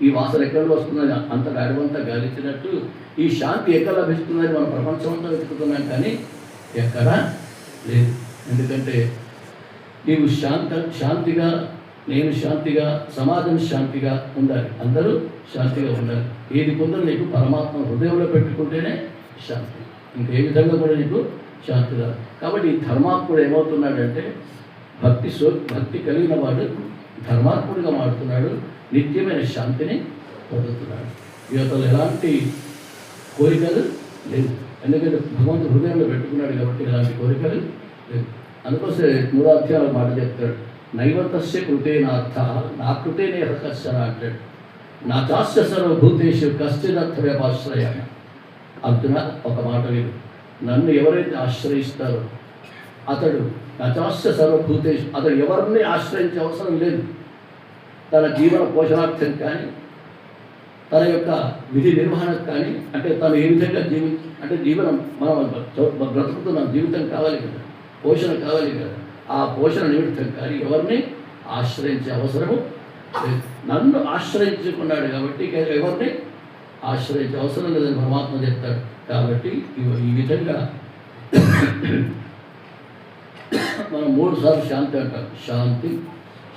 S2: ఈ వాసన ఎక్కడ వస్తుందని అంత అడవంతా గాలించినట్టు ఈ శాంతి ఎక్కడ లభిస్తుందని మనం ప్రపంచం అంతా వెతుకుతున్నాం, కానీ ఎక్కడా లేదు. ఎందుకంటే నీవు శాంతిగా, నేను శాంతిగా, సమాజం శాంతిగా ఉండాలి, అందరూ శాంతిగా ఉండాలి. ఏది పొందాలి నీకు పరమాత్మ హృదయంలో పెట్టుకుంటేనే శాంతి, ఇంకే విధంగా కూడా నీకు శాంతి రాదు. కాబట్టి ఈ ధర్మాత్ముడు ఏమవుతున్నాడంటే భక్తి కలిగిన వాడు ధర్మాత్ముడిగా మారుతున్నాడు, నిత్యమైన శాంతిని పొందుతున్నాడు. యువతలు ఎలాంటి కోరికలు లేవు, ఎందుకంటే భగవంతుడు హృదయంలో పెట్టుకున్నాడు కాబట్టి ఎలాంటి కోరికలు లేవు. అందుకోసం 3వ అధ్యాయంలో మాట చెప్తాడు, నైవతస్య కృతేనార్థ నా కృతేనే కశ్చన అంటాడు. నా చాస్య సర్వభూతేషు కశ్చిదర్థ వ్యపాశ్రయ. అర్జున ఒక మాట లేదు, నన్ను ఎవరైతే ఆశ్రయిస్తారో అతడు నా చాస్య సర్వభూతేషు, అతడు ఎవరిని ఆశ్రయించే అవసరం లేదు. తన జీవన పోషణార్థం కానీ, తన యొక్క విధి నిర్వహణకు కానీ, అంటే తను ఏ విధంగా అంటే జీవనం మనం బ్రతుకుతున్నాం, జీవితం కావాలి కదా, పోషణ కావాలి కదా, ఆ పోషణ నిమిత్తం కానీ ఎవరిని ఆశ్రయించే అవసరము లేదు. నన్ను ఆశ్రయించుకున్నాడు కాబట్టి ఎవరిని ఆశ్రయించే అవసరం లేదని పరమాత్మ చెప్తాడు. కాబట్టి ఈ విధంగా మనం 3 సార్లు శాంతి అంటాం. శాంతి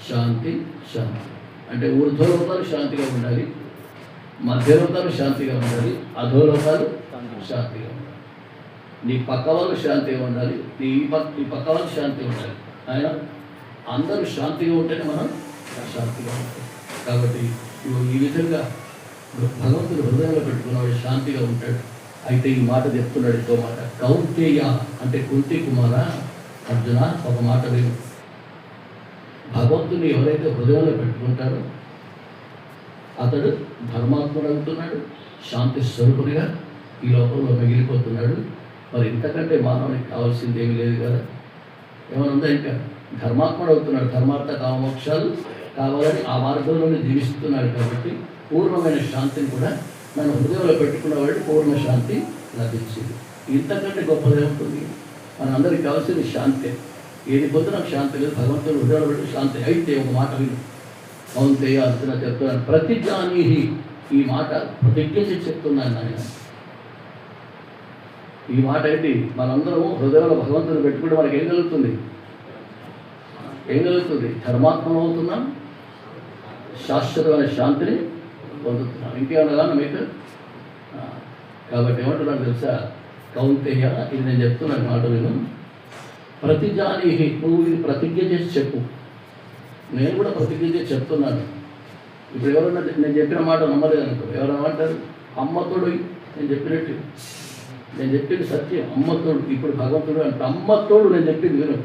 S2: శాంతి శాంతి అంటే ఊర్ధ్వలోకాలు శాంతిగా ఉండాలి, మధ్యలోకాలు శాంతిగా ఉండాలి, అధోలోకాలు శాంతిగా ఉండాలి. నీ పక్క వాళ్ళు శాంతిగా ఉండాలి, నీ పక్క వాళ్ళు శాంతిగా ఉండాలి. ఆయన అందరూ శాంతిగా ఉంటేనే మనం శాంతిగా ఉంటాం. కాబట్టి ఈ విధంగా భగవంతుడు హృదయంలో పెట్టుకున్నవాడు శాంతిగా ఉంటాడు. అయితే ఈ మాట చెప్తున్నాడు, ఇంకో మాట, కౌంతేయ అంటే కుంతి కుమార అర్జున ఒక మాట లేదు. భగవంతుని ఎవరైతే హృదయంలో పెట్టుకుంటారో అతడు ధర్మాత్ముడు అవుతున్నాడు, శాంతి స్వరూపునిగా ఈ లోకంలో మిగిలిపోతున్నాడు. మరి ఇంతకంటే మానవునికి కావాల్సింది ఏమీ లేదు కదా. ఏమైనా ఉందా? ఇంకా ధర్మాత్ముడు అవుతున్నాడు, ధర్మార్థ కామోక్షాలు కావాలని ఆ మార్గంలోనే జీవిస్తున్నాడు. కాబట్టి పూర్ణమైన శాంతిని కూడా మన హృదయంలో పెట్టుకున్న వాడికి పూర్ణ శాంతి లభించింది. ఇంతకంటే గొప్పది ఏముంటుంది? మనందరికీ కావాల్సింది శాంతి. ఏది పొందినా శాంతి లేదు, భగవంతుడు హృదయంలో పెట్టి శాంతి. అయితే ఒక మాట విను, కౌంతేయ అర్జున చెప్తున్నాను, ప్రతిజ్ఞానీహి, ఈ మాట ప్రతిజ్ఞ చెప్తున్నాను నాయన. ఈ మాట ఏంటి? మనందరము హృదయంలో భగవంతుని పెట్టుకుంటే మనకి ఏం కలుగుతుంది? ధర్మాత్మం అవుతున్నాం, శాశ్వతమైన శాంతిని పొందుతున్నాం. ఇంకేమన్నా మీకు? కాబట్టి ఏమంటున్నాను తెలుసా? కౌంతేయ, ఇది నేను చెప్తున్నాను మాట విను. ప్రతిజ్ఞానీహి, నువ్వు ఇది ప్రతిజ్ఞ చేసి చెప్పు. నేను కూడా ప్రతిజ్ఞ చేసి చెప్తున్నాను. ఇప్పుడు ఎవరన్నా నేను చెప్పిన మాట నమ్మలేదనుకో, ఎవరన్నా అంటారు అమ్మతోడు, నేను చెప్పినట్టు, నేను చెప్పింది సత్యం, అమ్మతోడు. ఇప్పుడు భగవంతుడు అంటే అమ్మతోడు నేను చెప్పింది విను.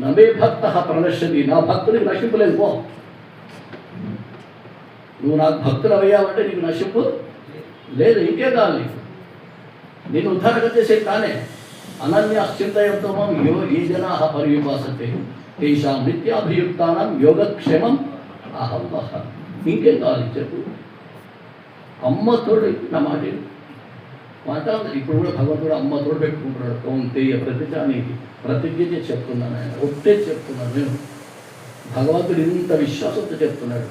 S2: నమే భక్త ప్రణశ్యతి, నా భక్తుడికి నశింపులేదు పో. నువ్వు నాకు భక్తులు అయ్యావంటే నీకు నశింపు లేదు, ఇంకే కాదు. నేను ఉద్ధారణ చేసే కానే అనన్య చింతయంతో ఏ జనా పర్యుపాసతే తేషాం నిత్యాభియుక్తానం యోగక్షేమం అహం వహ. ఇంకేం కావాలి చెప్పు? అమ్మతోడు నా మాట ఇప్పుడు కూడా భగవంతుడు అమ్మతోడు పెట్టుకుంటున్నాడు. కౌంతేయ ప్రతిజ్ఞానికి ప్రతిజ్ఞ చెప్తున్నాను, ఆయన ఒట్టే చెప్తున్నాను నేను. భగవంతుడు ఇంత విశ్వాసంతో చెప్తున్నాడు.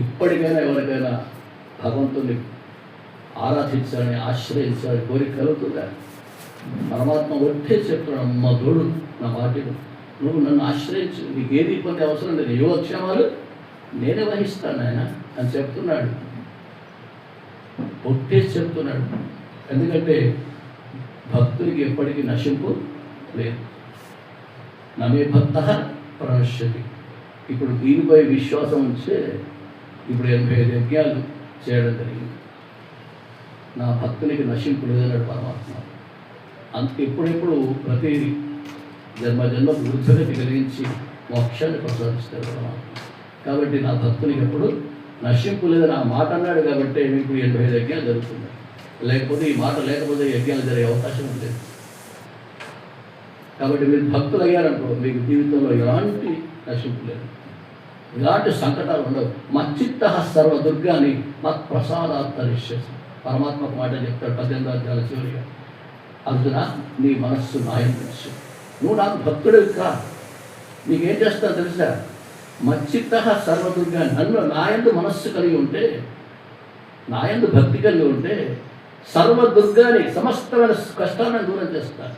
S2: ఇప్పటికైనా ఎవరికైనా భగవంతుడిని ఆరాధించాలని ఆశ్రయించాలని కోరిక కలుగుతుందా? పరమాత్మ ఒట్టే చెప్తున్నాడు, అమ్మ తోడు నా మాటను, నువ్వు నన్ను ఆశ్రయించు, నీకు ఏది పొందే అవసరం లేదు, యోగక్షేమాలు నేనే వహిస్తాను ఆయన అని చెప్తున్నాడు. ఒట్టేసి చెప్తున్నాడు. ఎందుకంటే భక్తుడికి ఎప్పటికీ నశింపు లేదు. నమే భక్త ప్రణశ్యతి. ఇప్పుడు దీనిపై విశ్వాసం ఉంచే ఇప్పుడు 85 యజ్ఞాలు చేయడం జరిగింది. నా భక్తునికి నశింపు లేదన్నాడు పరమాత్మ. అందుకే ఎప్పుడెప్పుడు ప్రతి జన్మ వృద్ధగతి కలిగించి మోక్షాన్ని ప్రసాదిస్తాడు పరమాత్మ. కాబట్టి నా భక్తునికి ఎప్పుడు నశింపు లేదని ఆ మాట అన్నాడు. కాబట్టి మీకు 85 యజ్ఞాలు జరుగుతున్నాయి. లేకపోతే ఈ మాట లేకపోతే యజ్ఞాలు జరిగే అవకాశం లేదు. కాబట్టి మీరు భక్తులు అయ్యారనుకో, మీకు జీవితంలో ఎలాంటి నశింపు లేదు, ఎలాంటి సంకటాలు ఉండవు. మచ్చిత్త సర్వదుర్గాని మత్ప్రసాదాత్తరిష్యసి. పరమాత్మ ఒక మాట చెప్తాడు 18వ అధ్యాయం చివరిగా, అర్జున నీ మనస్సు నాయం తెలుసు, నువ్వు నాకు భక్తుడు కా, నీకేం చేస్తావు తెలుసా? మచ్చిత్త సర్వదుర్గా, నన్ను నాయందు మనస్సు కలిగి ఉంటే, నాయందు భక్తి కలిగి ఉంటే సర్వదుర్గాని సమస్తమైన కష్టాలను దూరం చేస్తాను.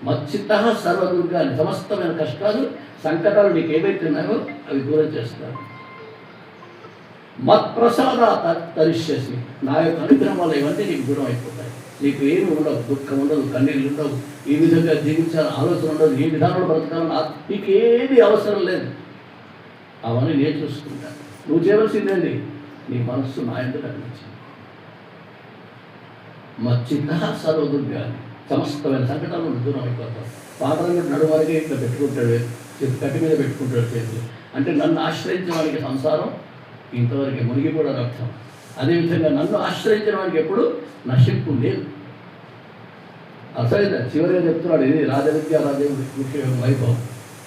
S2: మచ్చిత్త సర్వదుర్గాని, సమస్తమైన కష్టాలు సంకటాలు నీకు ఏవైతే ఉన్నాయో అవి దూరం చేస్తాను. మత్ప్రసాద తరిష్యసి, నా యొక్క అనుగ్రహం వల్ల ఇవన్నీ నీకు దూరం అయిపోతాయి. నీకు ఏమి ఉండవు, దుఃఖం ఉండదు, కన్నీళ్ళు ఉండవు, ఈ విధంగా జీవించాలని ఆలోచన ఉండదు, ఈ విధానంలో బ్రతకాలని నీకు ఏది అవసరం లేదు. అవన్నీ నేను చూసుకుంటాను. నువ్వు చేయవలసిందేంటి? నీ మనస్సు నా ఎందుకు అనిపించింది. మచ్చిత్త సర్వదుర్గాని, సమస్తమైన సంకటాలను దూరం అయిపోతావు. పాత్రలు నడువరకే ఇట్లా పెట్టుకుంటాడు, కట్టి మీద పెట్టుకుంటాడు చేతులు. అంటే నన్ను ఆశ్రయించిన వాడికి సంసారం ఇంతవరకు మునిగిపోవడం అర్థం. అదేవిధంగా నన్ను ఆశ్రయించిన వాడికి ఎప్పుడు నశింపు లేదు. అసలు చివరిగా చెప్తున్నాడు, ఇది రాజవిద్య రాజవిద్య వైభవం.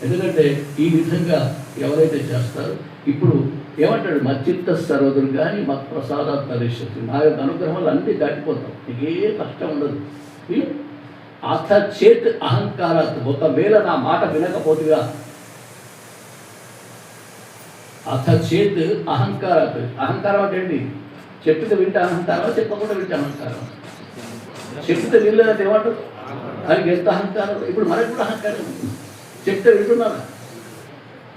S2: ఎందుకంటే ఈ విధంగా ఎవరైతే చేస్తారో, ఇప్పుడు ఏమంటాడు? మచ్చిత్త సర్వదుర్గాని మత్ప్రసాద తరిష్యసి, నా యొక్క అనుగ్రహాలు అన్నీ దాటిపోతాం, నీకు ఏ కష్టం ఉండదు. అథ చేత్ అహంకారాత్, ఒకవేళ నా మాట వినకపోతుగా, అథ చేత్ అహంకారాత్, అహంకారం అంటే ఏంటి? చెప్పితే వింటే అహంకారం, చెప్పకుండా వింటే అహంకారం. చెప్తే వినలేదంటే ఏమంటారు? ఆయనకి ఎంత అహంకారం. ఇప్పుడు మనకు కూడా అహంకారం, చెప్తే వింటున్నాను.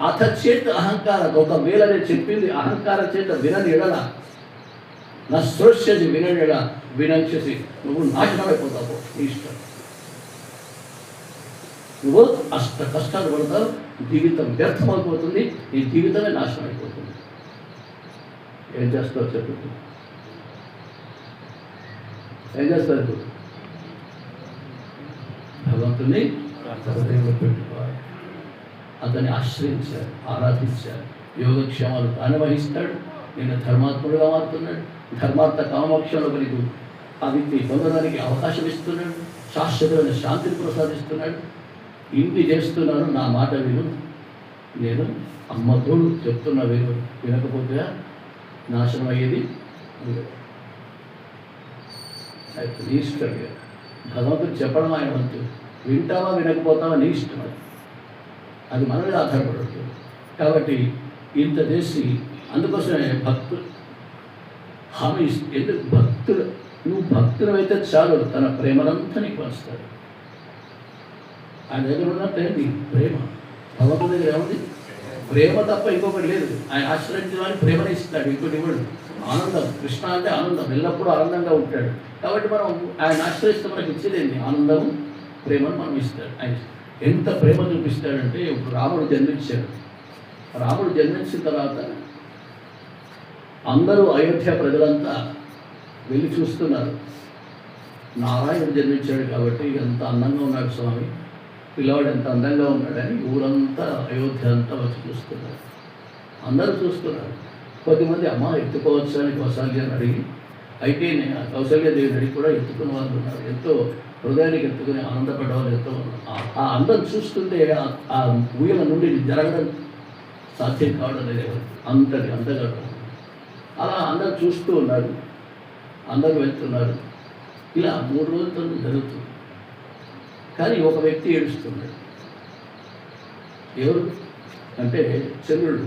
S2: అథ చేత్ అహంకారం, ఒకవేళ నేను చెప్పింది అహంకారం చేత వినని ఎడల, నా శ్రోష్యసి వినని ఎడ వినంచేసి నువ్వు నాశనం అయిపోతావు. నీ ఇష్టం, నువ్వు అష్ట కష్టాలు పడతావు, జీవితం వ్యర్థమైపోతుంది, నీ జీవితమే నాశనం అయిపోతుంది. ఏం చేస్తావు చెప్పు? ఏం చేస్తారు? భగవంతుని హృదయంలో పెట్టుకోవాలి, అతన్ని ఆశ్రయించారు, ఆరాధించారు. యోగక్షేమాలు తాను వహిస్తాడు. నేను ధర్మాత్ముడుగా మారుతున్నాడు. ధర్మార్థ కామోక్షంలో నీకు అవిద్య పొందడానికి అవకాశం ఇస్తున్నాడు. శాశ్వతమైన శాంతిని ప్రసాదిస్తున్నాడు. ఇంటి చేస్తున్నాను, నా మాట విను. నేను అమ్మతోడు చెప్తున్నా, వినకపోతే నాశనం అయ్యేది. అయితే నీ ఇష్టం. భగవంతుడు చెప్పడం ఆయన వంతు, వింటావా వినకపోతావా నీ ఇష్టం. అది మన మీద ఆధారపడుతుంది. కాబట్టి ఇంత చేసి, అందుకోసమే భక్తులు హామీ ఎందుకు భక్తులు, నువ్వు భక్తులు అయితే చాలు, తన ప్రేమనంతా నీకు వస్తాడు. ఆయన దగ్గర ఉన్నట్టు ఏంటి? ప్రేమ. భగవంతుడి దగ్గర ఏముంది? ప్రేమ తప్ప ఇంకొకటి లేదు. ఆయన ఆశ్రయించిన వారికి ప్రేమనే ఇస్తాడు, ఇంకోటి ఇవ్వడు. ఆనందం. కృష్ణ అంటే ఆనందం, ఎల్లప్పుడూ ఆనందంగా ఉంటాడు. కాబట్టి మనం ఆయన ఆశ్రయిస్తే మనకి ఇచ్చేదేంటి? ఆనందము, ప్రేమను మనం ఇస్తాడు. ఆయన ఎంత ప్రేమ చూపిస్తాడంటే, ఇప్పుడు రాముడు జన్మించాడు. రాముడు జన్మించిన తర్వాత అందరూ అయోధ్య ప్రజలంతా వెళ్ళి చూస్తున్నారు. నారాయణుడు జన్మించాడు కాబట్టి ఎంత అందంగా ఉన్నాడు స్వామి, పిల్లవాడు ఎంత అందంగా ఉన్నాడని ఊరంతా అయోధ్య అంతా వచ్చి చూస్తున్నారు. అందరూ చూస్తున్నారు. కొద్దిమంది అమ్మ ఎత్తుకోవచ్చు అని కౌసల్యాన్ని అడిగి, అయితే నేను కౌసల్యాదేవిని అడిగి కూడా ఎత్తుకున్న వాళ్ళు ఉన్నారు. ఎంతో హృదయానికి ఎత్తుకుని ఆనందపడ్డ వాళ్ళు ఎంతో ఉన్నారు. ఆ అందం చూస్తుంటే ఆ ఊయల నుండి జరగడం సాధ్యం కావడం లేదు. అంతటి అందగా అలా అందరూ చూస్తూ ఉన్నారు, అందరూ వెళ్తున్నారు. ఇలా 3 రోజులతో జరుగుతుంది. కానీ ఒక వ్యక్తి ఏడుస్తున్నాడు. ఎవరు అంటే చంద్రుడు.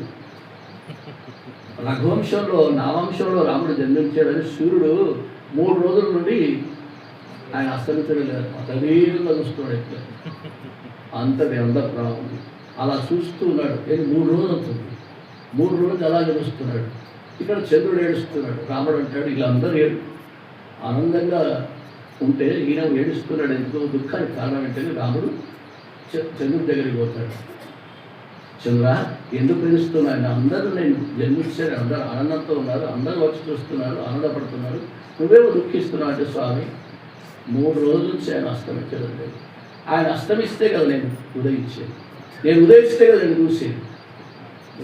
S2: రఘువంశంలో, నా వంశంలో రాముడు జన్మించాడని సూర్యుడు 3 రోజుల నుండి ఆయన అస్తమించడం లేదు. అతనీయంగా చూస్తున్నాడు. ఎట్లా అంతటి అందప్రాణం ఉంది. అలా చూస్తూ ఉన్నాడు. 3 రోజులు అవుతుంది. 3 రోజులు అలాగే చూస్తున్నాడు. ఇక్కడ చంద్రుడు ఏడుస్తున్నాడు. రాముడు అంటాడు, వీళ్ళందరూ ఆనందంగా ఉంటే ఈయన ఏడుస్తున్నాడు ఎందుకు? దుఃఖానికి కారణం ఏంటని రాముడు చంద్రుడి దగ్గరికి పోతాడు. చంద్ర, ఎందుకు ఏడుస్తున్నాను? అందరూ నేను జన్మించాను, అందరూ ఆనందంతో ఉన్నారు, అందరూ వచ్చి చూస్తున్నారు, ఆనందపడుతున్నారు, నువ్వేమో దుఃఖిస్తున్నావు అంటే, స్వామి 3 రోజుల నుంచి ఆయన అస్తమించడం లేదు. ఆయన అస్తమిస్తే కదా నేను ఉదయించేది, నేను ఉదయిస్తే కదా నేను చూసేది.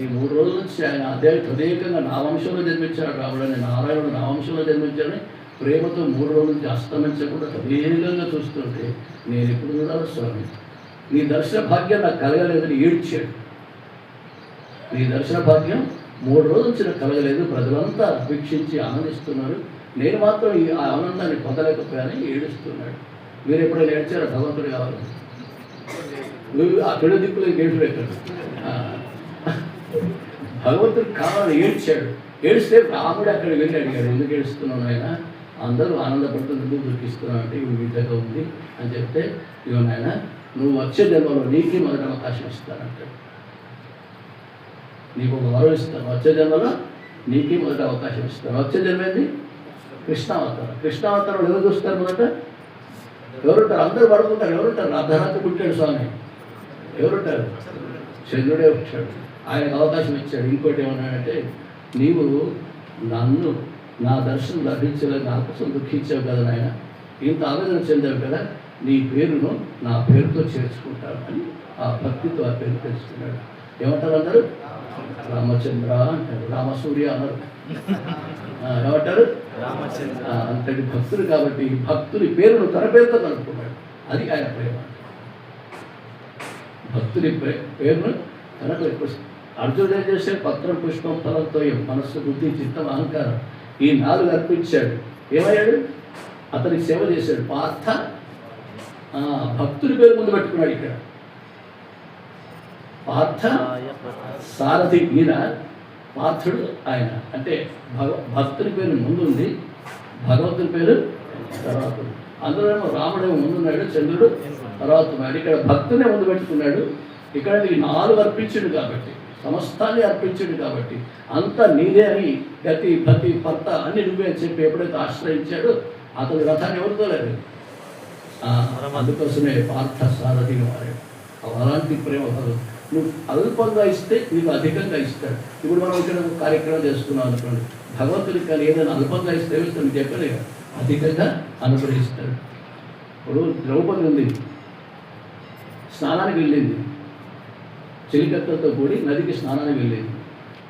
S2: ఈ 3 రోజుల నుంచి ఆయన తదేకంగా నా వంశంలో జన్మించాడు రాముడని, నారాయణుడు నా వంశంలో జన్మించాడని ప్రేమతో 3 రోజుల నుంచి అస్తమించకుండా తదేకంగా చూస్తుంటే నేను ఎప్పుడు చూడాలి స్వామి? నీ దర్శన భాగ్యం నాకు కలగలేదని ఏడ్చాడు. నీ దర్శన భాగ్యం 3 రోజుల నుంచి నాకు కలగలేదు, ప్రజలంతా వీక్షించి ఆనందిస్తున్నారు, నేను మాత్రం ఈ ఆనందాన్ని పొందలేకపోయానని ఏడుస్తున్నాడు. మీరు ఎప్పుడైనా ఏడ్చారా? భగవంతుడు కావాలి. నువ్వు అక్కడ దిక్కులు గేట్లు ఎక్కడ భగవంతుడు కావాలని ఏడ్చాడు. ఏడిస్తే రాముడు అక్కడ వెళ్ళి అడిగాడు, ఎందుకు ఏడుస్తున్నావు ఆయన, అందరూ ఆనందపడుతున్న ఎందుకు దుఃఖిస్తున్నావు అంటే ఇవి విధంగా ఉంది అని చెప్తే, ఇవో నాయన నువ్వు వచ్చే జన్మలో నీకే మొదటి అవకాశం ఇస్తానంటాడు. నీకు ఒక వరం ఇస్తాను, వచ్చే జన్మలో నీకే మొదటి అవకాశం ఇస్తాను. వచ్చే జన్మ ఏంది? కృష్ణావతారం. కృష్ణావతారం ఎవరు చూస్తారు? మొదట ఎవరుంటారు? అందరూ పడుకుంటారు. ఎవరుంటారు? అర్ధరాత్రి పుట్టాడు స్వామి, ఎవరుంటారు? చంద్రుడే వచ్చాడు, ఆయనకు అవకాశం ఇచ్చాడు. ఇంకోటి ఏమన్నాడంటే, నీవు నన్ను నా దర్శనం లభించలేదు, నా కోసం దుఃఖించావు కదా నాయన, ఇంత ఆవేదన చెందావు కదా, నీ పేరును నా పేరుతో చేర్చుకుంటాను అని ఆ భక్తితో ఆ పేరు తెలుసుకున్నాడు. ఏమంటారు అందరూ? రామచంద్ర అంటారు, రామసూర్య అన్నారు. ఏమంటారు? అంతటి భక్తుడు కాబట్టి భక్తుని పేరును తన పేరుతో కలుపుకున్నాడు. అది ఆయన ప్రేమ. భక్తుని పేరును తనకు ఎక్కువ. అర్జునుడు ఏం చేశాడు? పత్రం, పుష్పం, ఫలంతో మనస్సు, బుద్ధి, చిత్తం, అహంకారం ఈ 4 అర్పించాడు. ఏమయ్యాడు? అతనికి సేవ చేశాడు. పార్థ భక్తుడి పేరు ముందు పెట్టుకున్నాడు. ఇక్కడ పార్థ సారథి, ఈయన పార్థుడు ఆయన. అంటే భక్తుడి పేరు ముందుంది, భగవంతుని పేరు తర్వాత. అందులోనేమో రాముడేమో ముందున్నాడు, చంద్రుడు తర్వాత ఉన్నాడు. ఇక్కడ భక్తునే ముందు పెట్టుకున్నాడు. ఇక్కడ 4 అర్పించుడు కాబట్టి, సమస్తాన్ని అర్పించుడు కాబట్టి, అంత నీదే అని గతి పతి భర్త అన్ని నువ్వే అని చెప్పి ఎప్పుడైతే ఆశ్రయించాడో అతని రథాన్ని ఎవరితో లేదు. అందుకోసమే పార్థ సారథిగా మారాడు. అలాంటి ప్రేమ నువ్వు అల్పంగా ఇస్తే నీకు అధికంగా ఇస్తాడు. ఇప్పుడు మనం ఇక్కడ కార్యక్రమం చేస్తున్నాం అనుకోండి, భగవంతుడికి కానీ ఏదైనా అల్పంగా ఇస్తే మీకు చెప్పలేదు, అధికంగా అనుగ్రహిస్తాడు. ఇప్పుడు ద్రౌపది ఉంది, స్నానానికి వెళ్ళింది, చెలికత్తలతో కూడి నదికి స్నానానికి వెళ్ళింది.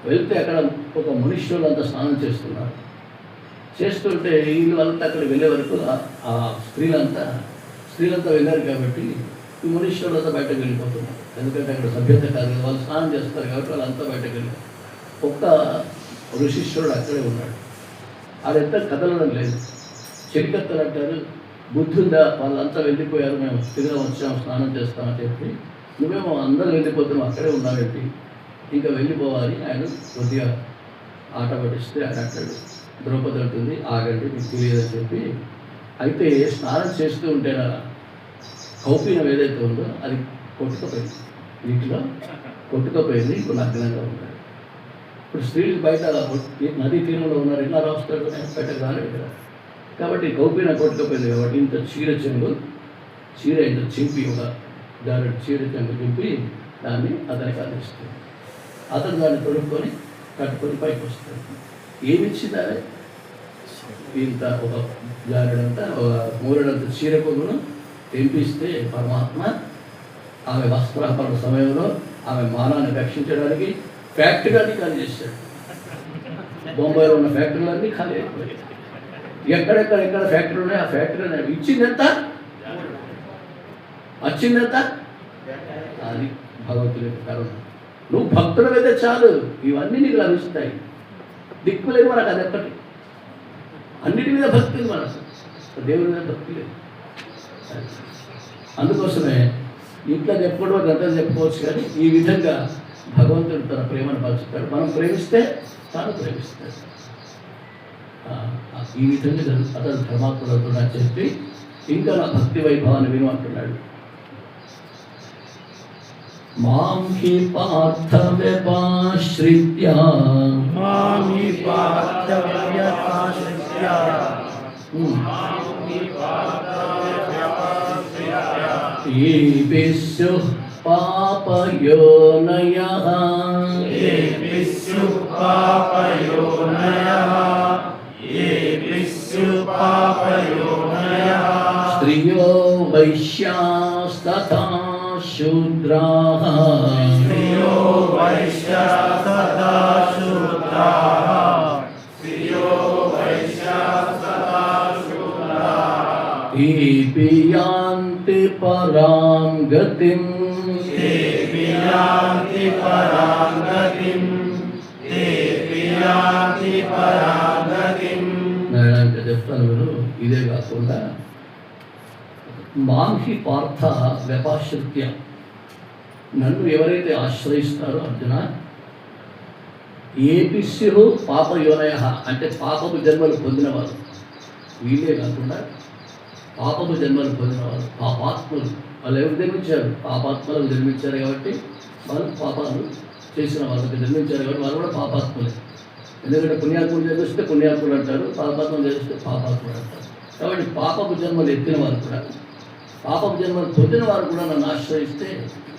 S2: వెళ్తే అక్కడ ఒక మనుష్యులంతా స్నానం చేస్తున్నారు. చేస్తుంటే వీళ్ళు అంతా అక్కడ వెళ్ళే వరకు ఆ స్త్రీలంతా వెళ్ళారు కాబట్టి ఈ మనుష్యులంతా బయటకు వెళ్ళిపోతున్నారు. ఎందుకంటే అక్కడ సభ్యత కాదు, వాళ్ళు స్నానం చేస్తారు కాబట్టి వాళ్ళంతా బయటకు వెళ్ళారు. ఒక్క ఋషిశ్వరుడు అక్కడే ఉన్నాడు. ఆడెంత కదలడం లేదు. చెలికత్తలు అంటారు, బుద్ధి ఉందా, వాళ్ళంతా వెళ్ళిపోయారు, మేము తిరిగి వచ్చాము స్నానం చేస్తామని చెప్పి, నువ్వేమో అందరూ వెళ్ళిపోతున్నావు, అక్కడే ఉన్నావేంటి, ఇంకా వెళ్ళిపోవాలి. ఆయన కొద్దిగా ఆట పట్టిస్తే ఆయన అంటాడు, ద్రౌపది ఉంటుంది, ఆగండి మీకు తెలియదని చెప్పి. అయితే స్నానం చేస్తూ ఉంటేనా కౌపీనం ఏదైతే ఉందో అది కొట్టుకుపోయింది, వీటిలో కొట్టుకుపోయింది. ఇప్పుడు నగ్నంగా ఉన్నాడు. ఇప్పుడు స్త్రీలు బయట నదీ తీరంలో ఉన్నారు, ఎలా రాస్తాడు, బయటకు రాలేదు కదా. కాబట్టి కౌపీనం కొట్టుకుపోయింది కాబట్టి ఇంత చీర ఇంత చింపి, ఒక దాని చీర చెంగు చింపి దాన్ని అతనికి అందిస్తుంది. అతను దాన్ని తొడుక్కొని కట్టుకొని పైకి వస్తాడు. ఏమిచ్చిందా? ఇంత ఒక జారడంతా, ఒక మూరడంత చీర కొగును తెంపిస్తే పరమాత్మ ఆమె వస్త్రాపరణ సమయంలో ఆమె మానాన్ని రక్షించడానికి ఫ్యాక్టరీలన్నీ ఖాళీ చేశాడు. బొంబాయిలో ఉన్న ఫ్యాక్టరీలన్నీ ఖాళీ అయిపోయాయి. ఎక్కడ ఫ్యాక్టరీ ఉన్నాయి, ఆ ఫ్యాక్టరీ ఇచ్చిందంతా వచ్చిందంతా అది భగవంతుని యొక్క కరుణ. నువ్వు భక్తులమైతే చాలు, ఇవన్నీ నీకు లభిస్తాయి. దిక్కులేదు మనకు, అది ఎప్పటి అన్నిటి మీద భక్తి ఉంది మనకు, దేవుడి మీద భక్తి లేదు. అందుకోసమే ఇట్లా చెప్పుకోవడం గంటలు చెప్పుకోవచ్చు, కానీ ఈ విధంగా భగవంతుడు తన ప్రేమను పంచుతాడు. మనం ప్రేమిస్తే తాను ప్రేమిస్తాడు. ఈ విధంగా అతను ధర్మాత్ముడు అవుతున్నాడని చెప్పి ఇంకా నా భక్తి వైభవాన్ని విను అంటున్నాడు. మాం హి పార్థ వ్యపాశ్రిత్య ఏభిః స్యుః పాపయోనయః స్త్రియో వైశ్యాస్తథా శూద్రాః ఏపి యాంతి పరాం గతిం నారాయణ చెప్తాను మీరు. ఇదే కాకుండా మాంహి పార్థ వ్యపాశ్రిత్య, నన్ను ఎవరైతే ఆశ్రయిస్తారో అర్జున, ఏపిస్యు పాపయోనయ అంటే పాపపు జన్మలు పొందినవారు, వీళ్ళే కాకుండా పాపపు జన్మలు పొందినవారు, పాపాత్మలు. వాళ్ళు ఎవరు జన్మించారు? పాపాత్మలకు జన్మించారు కాబట్టి వాళ్ళు పాపాలు చేసిన వాళ్ళకి జన్మించారు కాబట్టి వాళ్ళు కూడా పాపాత్మలే. ఎందుకంటే పుణ్యాత్ములు జన్మిస్తే పుణ్యాత్ములు అంటారు, పాపాత్మలు జన్మిస్తే పాపాత్ములు అంటారు. కాబట్టి పాపపు జన్మలు ఎత్తిన వారు కూడా, పాపపు జన్మలు పొందిన వారు కూడా నన్ను ఆశ్రయిస్తే,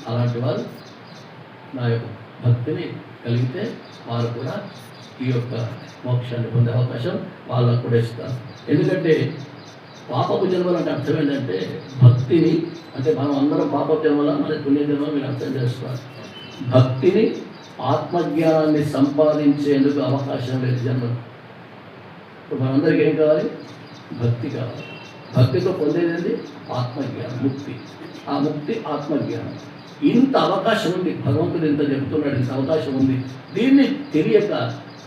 S2: అలాంటి వారు నా యొక్క భక్తిని కలిగితే వారు కూడా ఈ యొక్క మోక్షాన్ని పొందే అవకాశం వాళ్ళకు కూడా ఇస్తారు. ఎందుకంటే పాపపు జన్మలు అంటే అర్థం ఏంటంటే భక్తిని, అంటే మనం అందరం పాపపు జన్మల మన పుణ్య జన్మ మీరు అర్థం చేసుకోవాలి. భక్తిని, ఆత్మజ్ఞానాన్ని సంపాదించేందుకు అవకాశం లేదు జన్మలు. ఇప్పుడు మనందరికీ ఏం కావాలి? భక్తి కావాలి. భక్తితో పొందేది ఆత్మజ్ఞానం, ముక్తి. ఆ ముక్తి ఆత్మజ్ఞానం. ఇంత అవకాశం ఉంది, భగవంతుడు ఇంత చెప్తున్నాడు, ఇంత అవకాశం ఉంది. దీన్ని తెలియక,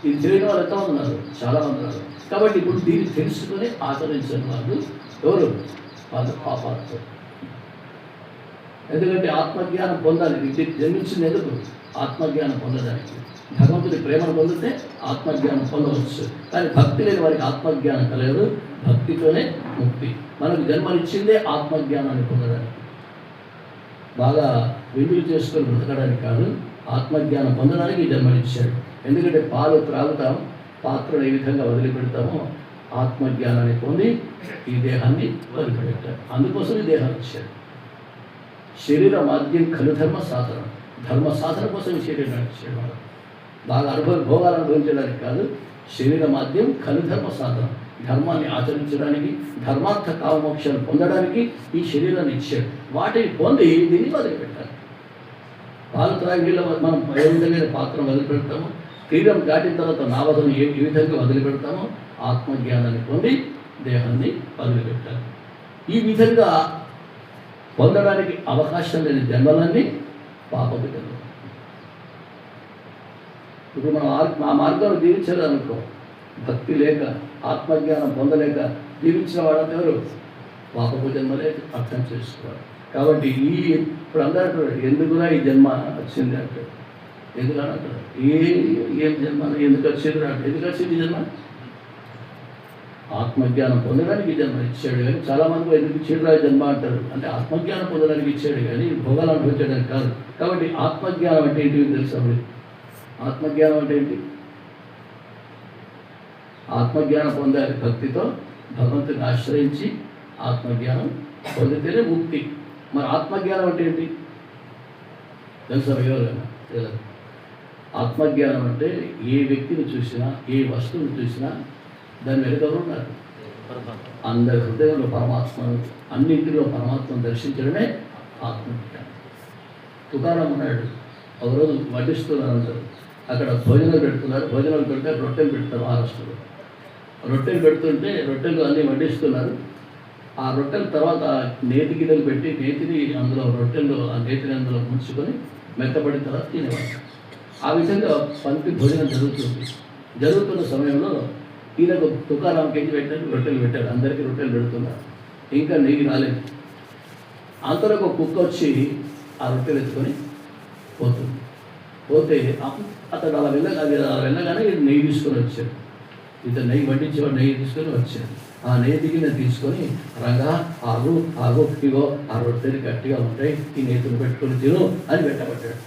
S2: ఇది తెలియని వాళ్ళు ఎంతమంది ఉన్నారు? చాలామంది ఉన్నారు. కాబట్టి ఇప్పుడు దీన్ని తెలుసుకుని ఆచరించిన వాళ్ళు ఎవరు? వాళ్ళు పాపాత్మ. ఎందుకంటే ఆత్మజ్ఞానం పొందాలి. ఇది జన్మించింది ఎందుకు? ఆత్మజ్ఞానం పొందడానికి. భగవంతుడి ప్రేమను పొందితే ఆత్మజ్ఞానం పొందవచ్చు. కానీ భక్తి లేని వారికి ఆత్మజ్ఞానం కలగదు. భక్తితోనే ముక్తి. మనకు జన్మనిచ్చిందే ఆత్మజ్ఞానాన్ని పొందడానికి. బాగా విందులు చేసుకొని బ్రతకడానికి కాదు, ఆత్మజ్ఞానం పొందడానికి జన్మనిచ్చాడు. ఎందుకంటే పాలు త్రాగుతాం, పాత్రను ఏ విధంగా వదిలిపెడతామో ఆత్మజ్ఞానాన్ని పొంది ఈ దేహాన్ని వదిలిపెట్టాడు. అందుకోసం ఈ దేహాన్ని ఇచ్చాడు. శరీర మాధ్యం ఖలు ధర్మ సాధన, ధర్మ సాధన కోసం ఈ శరీరాన్ని ఇచ్చాడు. మనం బాగా భోగాలు అనుభవించడానికి కాదు, శరీర మాధ్యం ఖలు ధర్మ సాధన, ధర్మాన్ని ఆచరించడానికి, ధర్మార్థ కామమోక్షాలు పొందడానికి ఈ శరీరాన్ని ఇచ్చాడు. వాటిని పొంది దీన్ని వదిలిపెట్టాలి. పాలు త్రాగి మనం ఏ విధంగా పాత్రను వదిలిపెడతామో, తీరం దాటిన తర్వాత నావదను ఏ విధంగా వదిలిపెడతామో ఆత్మజ్ఞానాన్ని పొంది దేహాన్ని వదిలిపెట్టాలి. ఈ విధంగా పొందడానికి అవకాశం లేని జన్మలన్నీ పాపపు జన్మలు. ఇప్పుడు మనం ఆ మార్గాన్ని జీవించాలనుకో, భక్తి లేక, ఆత్మజ్ఞానం పొందలేక జీవించిన వాళ్ళంతా ఎవరు? పాపపు జన్మలే అర్థం చేసుకోవాలి. కాబట్టి ఇప్పుడు అందరూ ఎందుకురా ఈ జన్మ వచ్చింది అంటే, ఎందుకని అంటారు? ఏం జన్మ ఎందుకు వచ్చింది అంటే, ఎందుకు వచ్చింది జన్మ? ఆత్మజ్ఞానం పొందడానికి జన్మ ఇచ్చాడు. కానీ చాలామంది ఎందుకు ఇచ్చాడు జన్మ అంటారు. అంటే ఆత్మజ్ఞానం పొందడానికి ఇచ్చాడు కానీ భోగాలు అనుభవించడానికి కాదు. కాబట్టి ఆత్మజ్ఞానం అంటే ఏంటి తెలుసా? ఆత్మజ్ఞానం అంటే ఏంటి? ఆత్మజ్ఞానం పొందాలి. భక్తితో భగవంతుని ఆశ్రయించి ఆత్మజ్ఞానం పొందితేనే ముక్తి. మరి ఆత్మజ్ఞానం అంటే ఏంటి తెలుసా? ఎవరైనా తెలియదు. ఆత్మజ్ఞానం అంటే ఏ వ్యక్తిని చూసినా, ఏ వస్తువుని చూసినా దాని వెనుక ఎవరు ఉన్నారు? అందరి హృదయంలో పరమాత్మను, అన్నింటిలో పరమాత్మను దర్శించడమే ఆత్మజ్ఞానం. తుకారాం ఉన్నాడు, ఒకరోజు వడ్డిస్తున్నారు అందరూ. అక్కడ భోజనాలు పెడుతున్నారు. భోజనాలు పెడితే రొట్టెలు పెడతారు మహారాష్ట్రలో. రొట్టెలు పెడుతుంటే రొట్టెలు అన్నీ వడ్డిస్తున్నారు. ఆ రొట్టెల తర్వాత నేతి గిన్నెలు పెట్టి నేతిని అందులో రొట్టెల్లో ఆ నేతిని అందులో ముంచుకొని మెత్తపడిన తర్వాత తినేవారు. ఆ విధంగా పంపి భోజనం జరుగుతున్న సమయంలో ఈయనకు తుకారాంకి ఏం పెట్టారు? రొట్టెలు పెట్టారు. అందరికీ రొట్టెలు పెడుతున్నారు. ఇంకా నెయ్యి రాలేదు. అంతలో ఒక కుక్క వచ్చి ఆ రొట్టెలు ఎత్తుకొని పోతే అతడు అలా వెళ్ళగానే నెయ్యి తీసుకొని వచ్చాడు. ఇతను నెయ్యి వడ్డించేవాడు నెయ్యి తీసుకొని వచ్చాడు. ఆ నెయ్యి దిగిన తీసుకొని రంగా ఆగు ఇగో ఆ రొట్టెలు గట్టిగా ఉంటాయి, ఈ నేతిని పెట్టుకొని తిను అని పెట్టబడ్డాడు.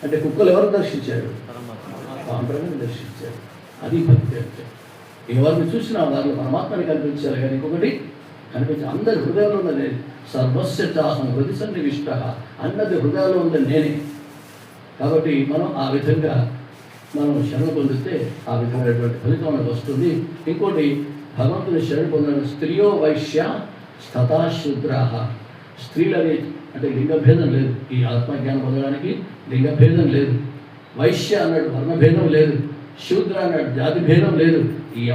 S2: అంటే కుక్కలు ఎవరు దర్శించాడు? పరమాత్మని దర్శించాడు. అది భక్తి అంటే. ఎవరిని చూసినా వారిలో పరమాత్మని కనిపించారు కానీ ఇంకొకటి కనిపించి అందరి హృదయంలో ఉన్నది. సర్వస్య చాహం హృదయ సన్నివిష్ట అన్నది హృదయంలో ఉందని నేనే. కాబట్టి మనం ఆ విధంగా మనం శరణ పొందితే ఆ విధమైనటువంటి ఫలితం మనకు వస్తుంది. ఇంకోటి భగవంతుని శరణ పొందడం స్త్రియో వైశ్య స్తథా శూద్రాహ. స్త్రీలని అంటే లింగభేదం లేదు. ఈ ఆత్మజ్ఞానం పొందడానికి లింగభేదం లేదు. వైశ్య అన్నాడు వర్ణభేదం లేదు. శూద్ర అన్నాడు జాతి భేదం లేదు.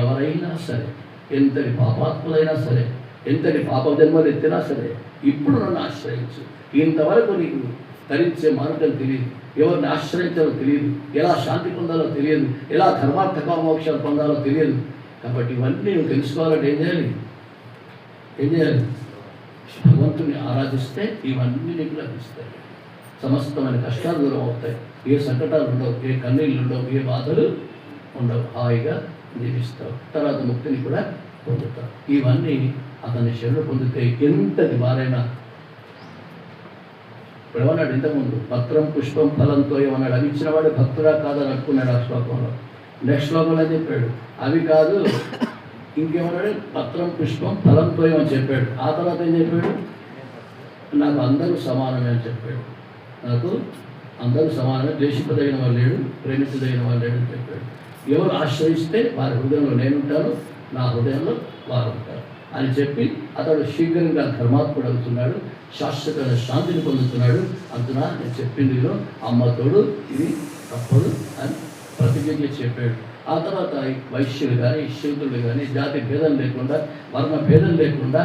S2: ఎవరైనా సరే, ఎంతటి పాపాత్ములైనా సరే, ఎంతటి పాప జన్మలు ఎత్తినా సరే, ఇప్పుడు నన్ను ఆశ్రయించు. ఇంతవరకు నీకు తరించే మార్గం తెలియదు, ఎవరిని ఆశ్రయించాలో తెలియదు, ఎలా శాంతి పొందాలో తెలియదు, ఎలా ధర్మార్థక మోక్షాలు పొందాలో తెలియదు. కాబట్టి ఇవన్నీ నువ్వు తెలుసుకోవాలంటే ఏం చేయాలి? భగవంతుని ఆరాధిస్తే ఇవన్నీ నీకు లభిస్తాయి. సమస్తమైన కష్టాలు దూరం అవుతాయి. ఏ సంకటాలు ఉండవు, ఏ కన్నీళ్ళు ఉండవు, ఏ బాధలు ఉండవు. హాయిగా జీవిస్తావు. తర్వాత ముక్తిని కూడా పొందుతావు. ఇవన్నీ అతని శరణు పొందితే ఎంతటి వారైనా. ఇప్పుడు ఏమన్నాడు ఇంతకుముందు, పత్రం పుష్పం ఫలంతో ఏమన్నాడు, అవి ఇచ్చినవాడు భక్తుడా కాదని అనుకున్నాడు ఆ శ్లోకంలో. నెక్స్ట్ శ్లోకంలో చెప్పాడు అవి కాదు, ఇంకేమన్నాడు, పత్రం పుష్పం ఫలంతో ఏమని చెప్పాడు. ఆ తర్వాత ఏం చెప్పాడు, నాకు అందరూ సమానమే అని చెప్పాడు. నాకు అందరూ సమానమే, ద్వేషింపదగిన వాళ్ళు లేడు, ప్రేమించదగిన వాళ్ళు లేడు అని చెప్పాడు. ఎవరు ఆశ్రయిస్తే వారి హృదయంలో నేనుంటాను, నా హృదయంలో వారు ఉంటారు అని చెప్పి అతడు శీఘ్రంగా ధర్మాత్ముడు అవుతున్నాడు, శాశ్వతమైన శాంతిని పొందుతున్నాడు. అంటున్న నేను చెప్పిందిలో అమ్మ తోడు ఇది తప్పదు అని ప్రతిజ్ఞ చెప్పాడు. ఆ తర్వాత వైశ్యులు కానీ శూద్రులు కానీ జాతి భేదం లేకుండా, వర్ణ భేదం లేకుండా,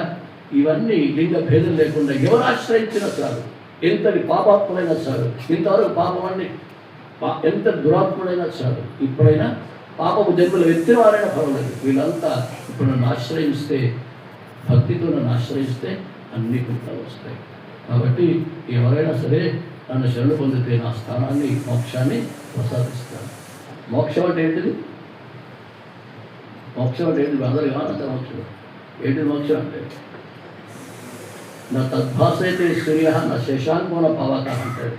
S2: ఇవన్నీ లింగ భేదం లేకుండా ఎవరు ఆశ్రయించినా చాలు, ఎంతటి పాపాత్ముడైనా చాలు, ఇంతవరకు పాపమని ఎంత దురాత్ముడైనా చాలు, ఇప్పుడైనా పాపపు జన్మలు ఎత్తిన వారైనా పర్వాలేదు, వీళ్ళంతా ఇప్పుడు నన్ను ఆశ్రయిస్తే, భక్తితో నన్ను ఆశ్రయిస్తే అన్ని కుట్రలు వస్తాయి. కాబట్టి ఎవరైనా సరే నన్ను శరణు పొందితే నా స్థానాన్ని, మోక్షాన్ని ప్రసాదిస్తాను. మోక్షం అంటే ఏంటిది? మోక్షం అంటే ఏంటి? అందరూ ఏమన్నంత మోక్షం ఏంటి? మోక్షం అంటే నా తద్భాసైతే సూర్య నా శశాంకోన పవత అంటాడు.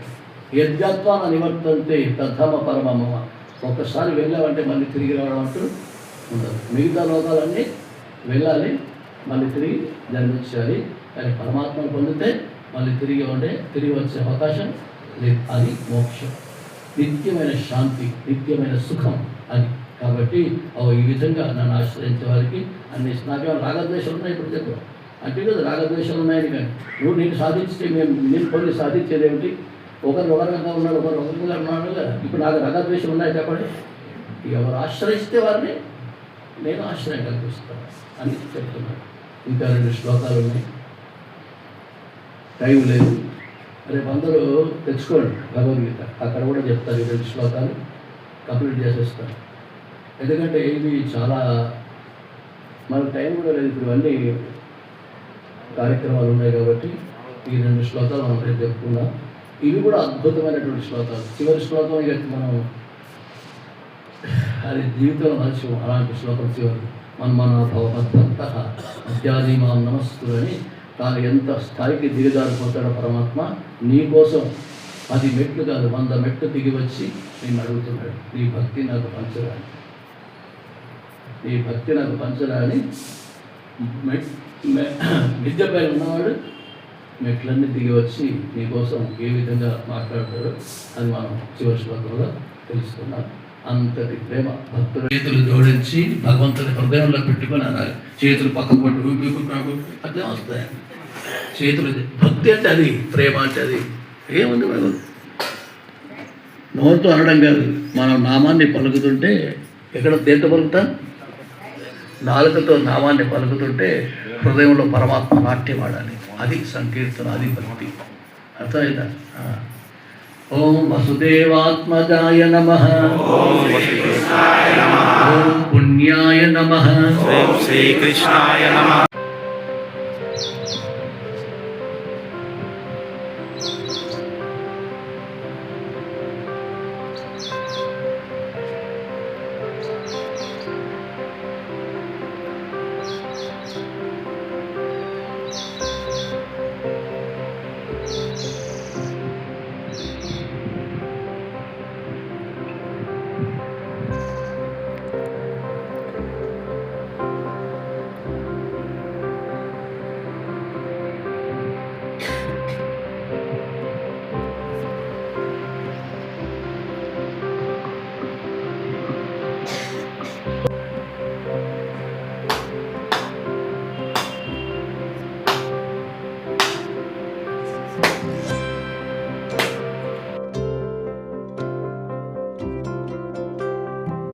S2: యజ్ఞత్వా నివర్తంతే తద్ధమ పరమమ్మ. ఒక్కసారి వెళ్ళామంటే మళ్ళీ తిరిగి రావడం అంటూ ఉండదు. మిగతా లోకాలన్నీ వెళ్ళాలి, మళ్ళీ తిరిగి జన్మించాలి. కానీ పరమాత్మను పొందితే మళ్ళీ తిరిగి వచ్చే అవకాశం లేదు. అది మోక్షం, నిత్యమైన శాంతి, నిత్యమైన సుఖం అది. కాబట్టి ఈ విధంగా నన్ను ఆశ్రయించే వారికి అన్ని నాకేమో రాగద్వేషాలు ఉన్నాయి. ఇప్పుడు చెప్పు అంటే కదా రాగద్వేషాలు ఉన్నాయని. కానీ నువ్వు నేను సాధించితే నేను కొన్ని సాధించేది ఏమిటి? ఒకరు రకంగా ఉన్నారు, ఒకరు రకంగా ఉన్నాడు కదా. ఇప్పుడు నాకు రాగద్వేషాలు ఉన్నాయి చెప్పండి. ఎవరు ఆశ్రయిస్తే వారిని నేను ఆశ్రయం కల్పిస్తాను అని చెప్తున్నాను. ఇంకా 2 శ్లోకాలు ఉన్నాయి, టైం లేదు. రేపు అందరూ తెచ్చుకోండి భగవద్గీత, అక్కడ కూడా చెప్తారు. ఈ 2 శ్లోకాలు కంప్లీట్ చేసేస్తాను. ఎందుకంటే ఇవి చాలా మనకు టైం కూడా లేదు. ఇప్పుడు అన్నీ కార్యక్రమాలు ఉన్నాయి కాబట్టి ఈ 2 శ్లోకాలు మనం రేపు చెప్పుకున్నాం. ఇవి కూడా అద్భుతమైనటువంటి శ్లోకాలు. చివరి శ్లోకం ఇక మనం అది జీవితంలో మర్చిపో. అలాంటి శ్లోకం చివరి మన్మనాభవద్భక్త అత్యాది మాం నమస్తు అని తాను ఎంత స్థాయికి దిగజారిపోతాడో పరమాత్మ నీ కోసం 10 మెట్లు కాదు 100 మెట్లు దిగి వచ్చి నేను అడుగుతున్నాడు, నీ భక్తి నాకు పంచరా, నీ భక్తి నాకు పంచరా అని. మిద్దెపై ఉన్నవాడు మెట్లన్నీ దిగి వచ్చి నీకోసం ఏ విధంగా మాట్లాడతాడో అది మనం చివరి శ్లోకంలో తెలుసుకున్నాం. అంతటి ప్రేమ భక్తులు చేతులు జోడించి భగవంతుని హృదయంలో పెట్టుకొని అనాలి. చేతులు పక్కకు పట్టు అట్లే వస్తాయి చేతులు. భక్తి అంటే అది, ప్రేమ అంటే అది. ఏముంది మనం నోరుతో అనడం కాదు, మనం నామాన్ని పలుకుతుంటే ఎక్కడ దేంతో పలుకుతాం? నాలుకతో నామాన్ని పలుకుతుంటే హృదయంలో పరమాత్మ నాట్యం ఆడాలి. అది సంకీర్తన, అది భక్తి. అర్థమైందా? ఓం వసుదేవాత్మజాయ నమః, ఓం పుణ్యాయ నమః, ఓం శ్రీకృష్ణాయ నమః.